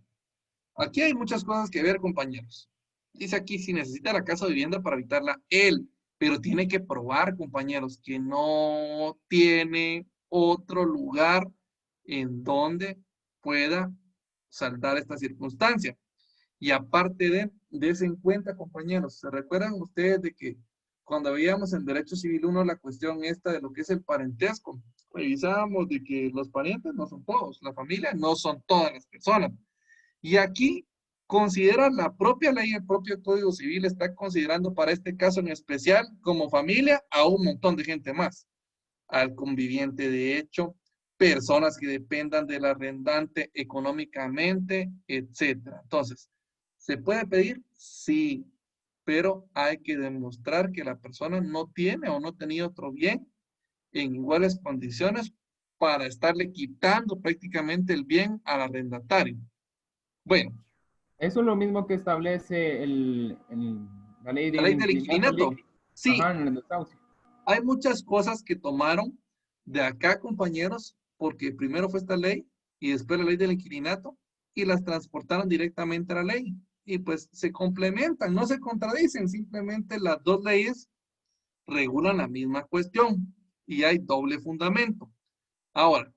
aquí hay muchas cosas que ver, compañeros. Dice aquí, si necesita la casa o vivienda para habitarla él, pero tiene que probar, compañeros, que no tiene otro lugar en donde pueda saldar esta circunstancia. Y aparte de ese en cuenta, compañeros, ¿se recuerdan ustedes de que cuando veíamos en Derecho Civil 1 la cuestión esta de lo que es el parentesco, revisábamos de que los parientes no son todos, la familia no son todas las personas. Y aquí considera la propia ley, el propio Código Civil está considerando para este caso en especial como familia a un montón de gente más. Al conviviente de hecho, personas que dependan del arrendante económicamente, etcétera. Entonces, ¿se puede pedir? Sí, pero hay que demostrar que la persona no tiene o no tenía otro bien en iguales condiciones para estarle quitando prácticamente el bien al arrendatario. Bueno. Eso es lo mismo que establece la ley del inquilinato. Sí. Ajá, en el desahucio. Hay muchas cosas que tomaron de acá, compañeros, porque primero fue esta ley y después la ley del inquilinato y las transportaron directamente a la ley. Y pues se complementan, no se contradicen, simplemente las dos leyes regulan la misma cuestión y hay doble fundamento. Ahora,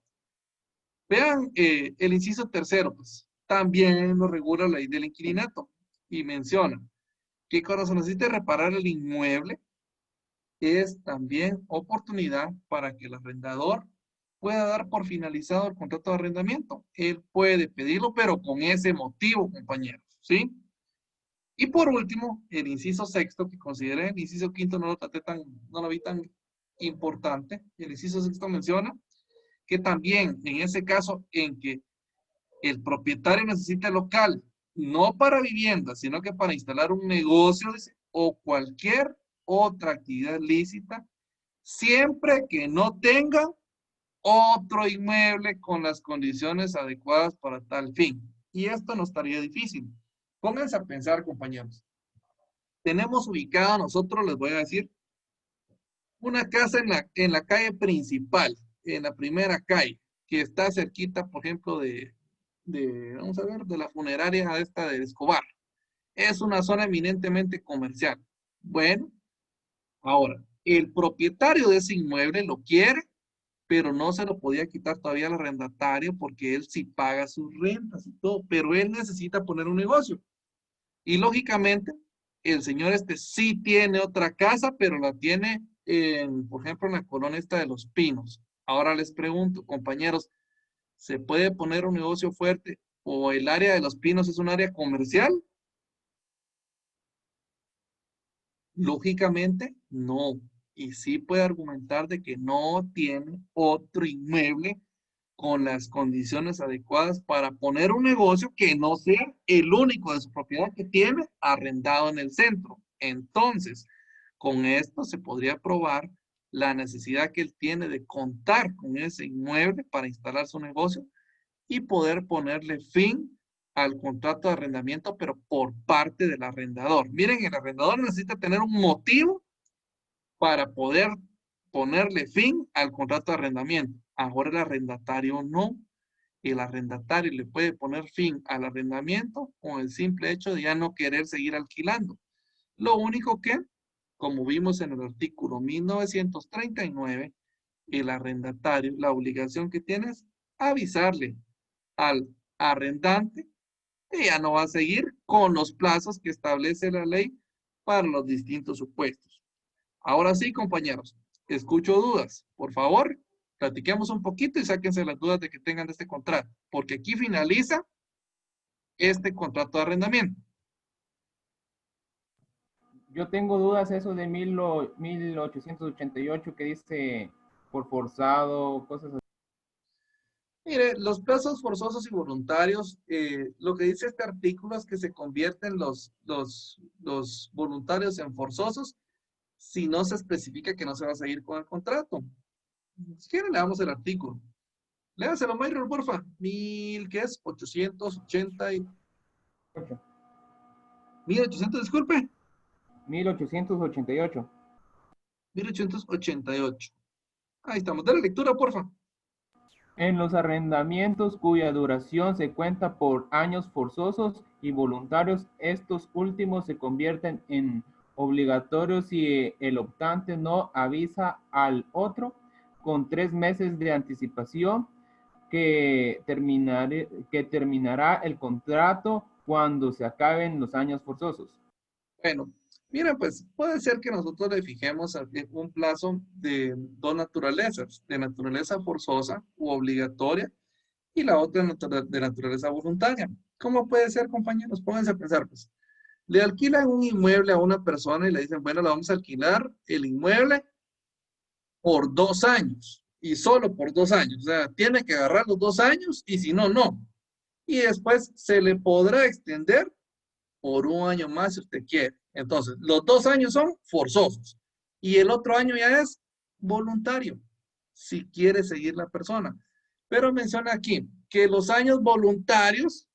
vean el inciso tercero, pues también lo regula la ley del inquilinato y menciona que cuando se necesite reparar el inmueble, es también oportunidad para que el arrendador pueda dar por finalizado el contrato de arrendamiento. Él puede pedirlo, pero con ese motivo, compañeros, ¿sí? Y por último, el inciso sexto, que consideré, el inciso quinto no lo vi tan importante. El inciso sexto menciona que también en ese caso en que el propietario necesita el local, no para vivienda, sino que para instalar un negocio o cualquier otra actividad lícita, siempre que no tenga otro inmueble con las condiciones adecuadas para tal fin. Y esto no estaría difícil. Pónganse a pensar, compañeros. Tenemos ubicada nosotros, les voy a decir, una casa en la calle principal, en la primera calle, que está cerquita, por ejemplo, vamos a ver, de la funeraria esta de Escobar. Es una zona eminentemente comercial. Bueno, ahora, el propietario de ese inmueble lo quiere, pero no se lo podía quitar todavía al arrendatario porque él sí paga sus rentas y todo, pero él necesita poner un negocio. Y lógicamente, el señor sí tiene otra casa, pero la tiene, por ejemplo, en la colonia esta de Los Pinos. Ahora les pregunto, compañeros, ¿se puede poner un negocio fuerte o el área de Los Pinos es un área comercial? Lógicamente, no. Y sí puede argumentar de que no tiene otro inmueble con las condiciones adecuadas para poner un negocio que no sea el único de su propiedad que tiene arrendado en el centro. Entonces, con esto se podría probar la necesidad que él tiene de contar con ese inmueble para instalar su negocio y poder ponerle fin al contrato de arrendamiento, pero por parte del arrendador. Miren, el arrendador necesita tener un motivo para poder ponerle fin al contrato de arrendamiento. Ahora el arrendatario no. El arrendatario le puede poner fin al arrendamiento con el simple hecho de ya no querer seguir alquilando. Lo único que, como vimos en el artículo 1939, el arrendatario, la obligación que tiene es avisarle al arrendante que ya no va a seguir con los plazos que establece la ley para los distintos supuestos. Ahora sí, compañeros, escucho dudas. Por favor, platiquemos un poquito y sáquense las dudas de que tengan de este contrato, porque aquí finaliza este contrato de arrendamiento. Yo tengo dudas eso de 1888 que dice por forzado, cosas así. Mire, los plazos forzosos y voluntarios, lo que dice este artículo es que se convierten los voluntarios en forzosos si no se especifica que no se va a seguir con el contrato. Si quieren, le damos el artículo. Léaselo, Mayron, porfa. ¿Qué es? 888. 1800, disculpe. 1888. 1888. Ahí estamos. Dale lectura, porfa. En los arrendamientos cuya duración se cuenta por años forzosos y voluntarios, estos últimos se convierten en obligatorios si el optante no avisa al otro con 3 meses de anticipación que terminará el contrato cuando se acaben los años forzosos? Bueno, mira, pues puede ser que nosotros le fijemos un plazo de dos naturalezas, de naturaleza forzosa u obligatoria y la otra de naturaleza voluntaria. ¿Cómo puede ser, compañeros? Pónganse a pensar, pues. Le alquilan un inmueble a una persona y le dicen, bueno, le vamos a alquilar el inmueble por 2 años y solo por 2 años. O sea, tiene que agarrar los 2 años y si no, no. Y después se le podrá extender por 1 año más si usted quiere. Entonces, los 2 años son forzosos y el otro año ya es voluntario, si quiere seguir la persona. Pero menciona aquí que los años voluntarios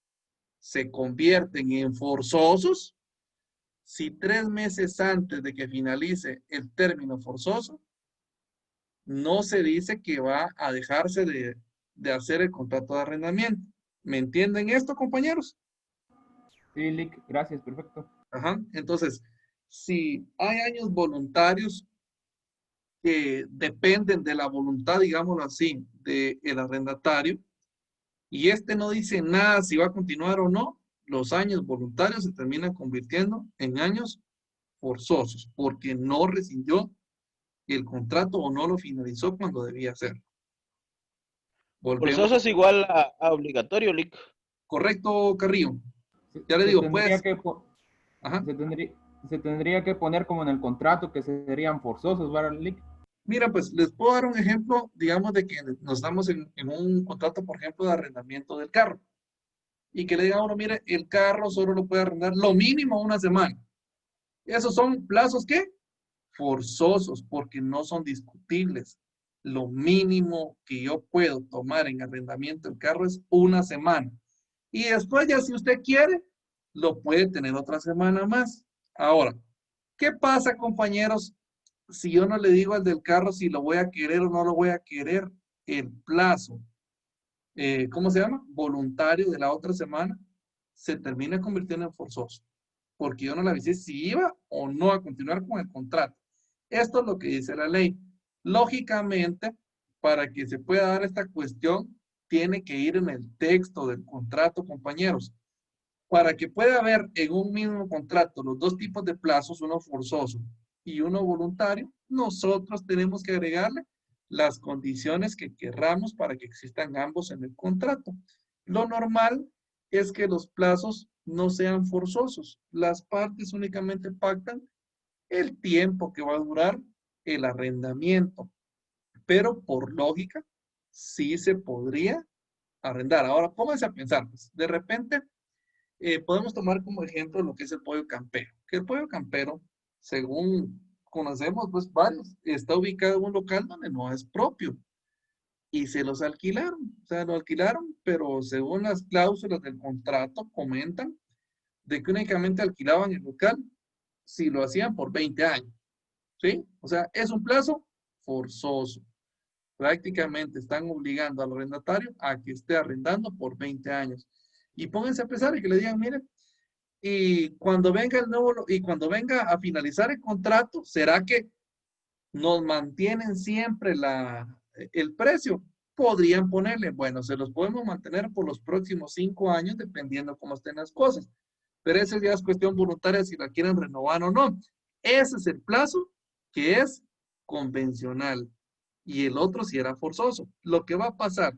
se convierten en forzosos si 3 meses antes de que finalice el término forzoso, no se dice que va a dejarse de hacer el contrato de arrendamiento. ¿Me entienden esto, compañeros? Sí, Lick, gracias, perfecto. Ajá. Entonces, si hay años voluntarios que dependen de la voluntad, digámoslo así, del arrendatario, y este no dice nada si va a continuar o no, los años voluntarios se terminan convirtiendo en años forzosos, porque no rescindió el contrato o no lo finalizó cuando debía hacerlo. Forzoso es igual a obligatorio, Lick. Correcto, Carrillo. Ya le digo, pues. Se tendría que poner como en el contrato que serían forzosos, ¿verdad, Lick? Mira, pues les puedo dar un ejemplo, digamos, de que nos damos en un contrato, por ejemplo, de arrendamiento del carro. Y que le diga a uno, mire, el carro solo lo puede arrendar lo mínimo 1 semana. Esos son plazos, ¿qué? Forzosos, porque no son discutibles. Lo mínimo que yo puedo tomar en arrendamiento del carro es 1 semana. Y después ya si usted quiere, lo puede tener otra semana más. Ahora, ¿qué pasa, compañeros, si yo no le digo al del carro si lo voy a querer o no lo voy a querer? El plazo, ¿cómo se llama? Voluntario de la otra semana, se termina convirtiendo en forzoso, porque yo no le avisé si iba o no a continuar con el contrato. Esto es lo que dice la ley. Lógicamente, para que se pueda dar esta cuestión, tiene que ir en el texto del contrato, compañeros. Para que pueda haber en un mismo contrato los 2 tipos de plazos, uno forzoso y uno voluntario, nosotros tenemos que agregarle las condiciones que querramos para que existan ambos en el contrato. Lo normal es que los plazos no sean forzosos. Las partes únicamente pactan el tiempo que va a durar el arrendamiento. Pero por lógica, sí se podría arrendar. Ahora, pónganse a pensar, pues, de repente, podemos tomar como ejemplo lo que es el pollo campero. Que el pollo campero, según conocemos, pues varios, está ubicado en un local donde no es propio. Y se los alquilaron. O sea, lo alquilaron, pero según las cláusulas del contrato, comentan de que únicamente alquilaban el local si lo hacían por 20 años. ¿Sí? O sea, es un plazo forzoso. Prácticamente están obligando al arrendatario a que esté arrendando por 20 años. Y pónganse a pensar y que le digan, miren, y cuando venga cuando venga a finalizar el contrato, ¿será que nos mantienen siempre el precio? Podrían ponerle, bueno, se los podemos mantener por los próximos 5 años, dependiendo cómo estén las cosas. Pero esa ya es cuestión voluntaria si la quieren renovar o no. Ese es el plazo que es convencional. Y el otro si era forzoso. Lo que va a pasar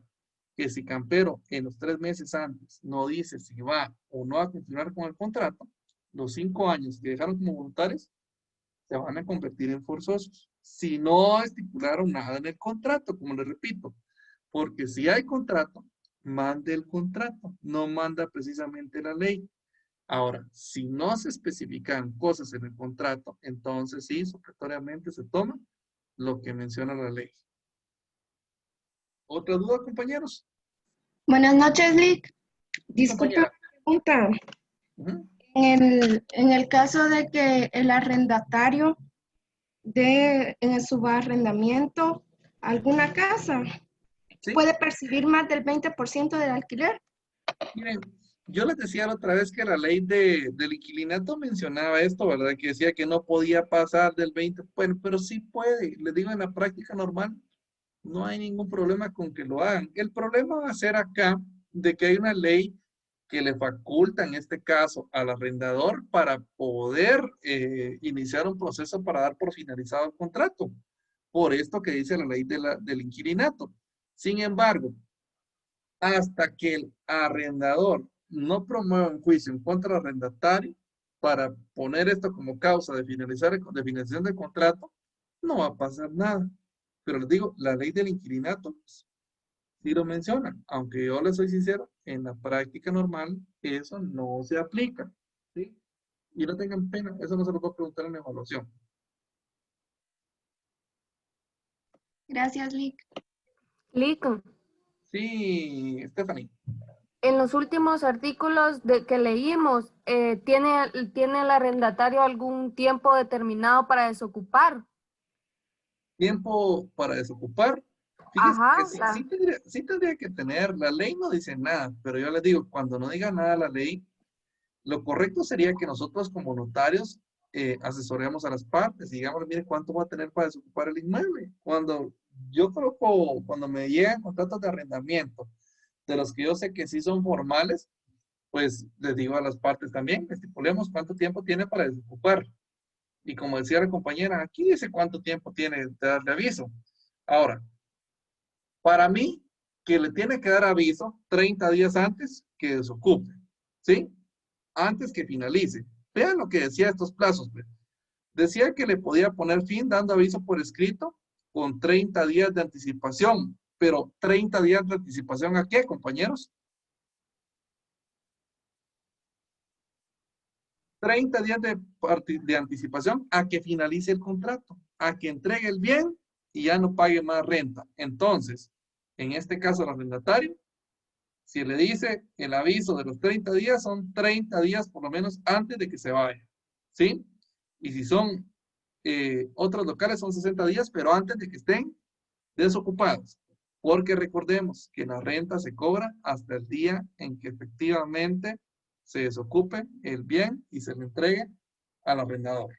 que si Campero en los 3 meses antes no dice si va o no a continuar con el contrato, los 5 años que dejaron como voluntarios se van a convertir en forzosos. Si no estipularon nada en el contrato, como les repito, porque si hay contrato, mande el contrato, no manda precisamente la ley. Ahora, si no se especifican cosas en el contrato, entonces sí, supletoriamente se toma lo que menciona la ley. ¿Otra duda, compañeros? Buenas noches, Lick. Disculpe la pregunta. En el caso de que el arrendatario dé en el subarrendamiento alguna casa, ¿sí? ¿Puede percibir más del 20% del alquiler? Miren, yo les decía la otra vez que la ley del inquilinato mencionaba esto, ¿verdad? Que decía que no podía pasar del 20%, bueno, pero sí puede. Les digo, en la práctica normal no hay ningún problema con que lo hagan. El problema va a ser acá de que hay una ley que le faculta en este caso al arrendador para poder iniciar un proceso para dar por finalizado el contrato. Por esto que dice la ley del inquilinato. Sin embargo, hasta que el arrendador no promueva un juicio en contra del arrendatario para poner esto como causa de finalización del contrato, no va a pasar nada. Pero les digo, la ley del inquilinato sí lo menciona, aunque yo les soy sincero, en la práctica normal eso no se aplica, ¿sí? Y no tengan pena, eso no se lo puedo preguntar en la evaluación. Gracias, Lick. Lick, Sí, Stephanie. en los últimos artículos que leímos, ¿tiene el arrendatario algún tiempo determinado para desocupar? Tiempo para desocupar. Fíjese que sí tendría que tener, la ley no dice nada, pero yo les digo, cuando no diga nada la ley, lo correcto sería que nosotros como notarios asesoremos a las partes y digamos, mire, ¿cuánto va a tener para desocupar el inmueble? Cuando me llegan contratos de arrendamiento, de los que yo sé que sí son formales, pues les digo a las partes también, estipulemos cuánto tiempo tiene para desocupar. Y como decía la compañera, aquí dice cuánto tiempo tiene de darle aviso. Ahora, para mí, que le tiene que dar aviso 30 días antes que desocupe, ¿sí? Antes que finalice. Vean lo que decía estos plazos. Pues. Decía que le podía poner fin dando aviso por escrito con 30 días de anticipación. Pero 30 días de anticipación ¿a qué, compañeros? 30 días de anticipación a que finalice el contrato, a que entregue el bien y ya no pague más renta. Entonces, en este caso el arrendatario, si le dice el aviso de los 30 días, son 30 días por lo menos antes de que se vaya, ¿sí? Y si son otros locales, son 60 días, pero antes de que estén desocupados. Porque recordemos que la renta se cobra hasta el día en que efectivamente se desocupe el bien y se le entregue al arrendador.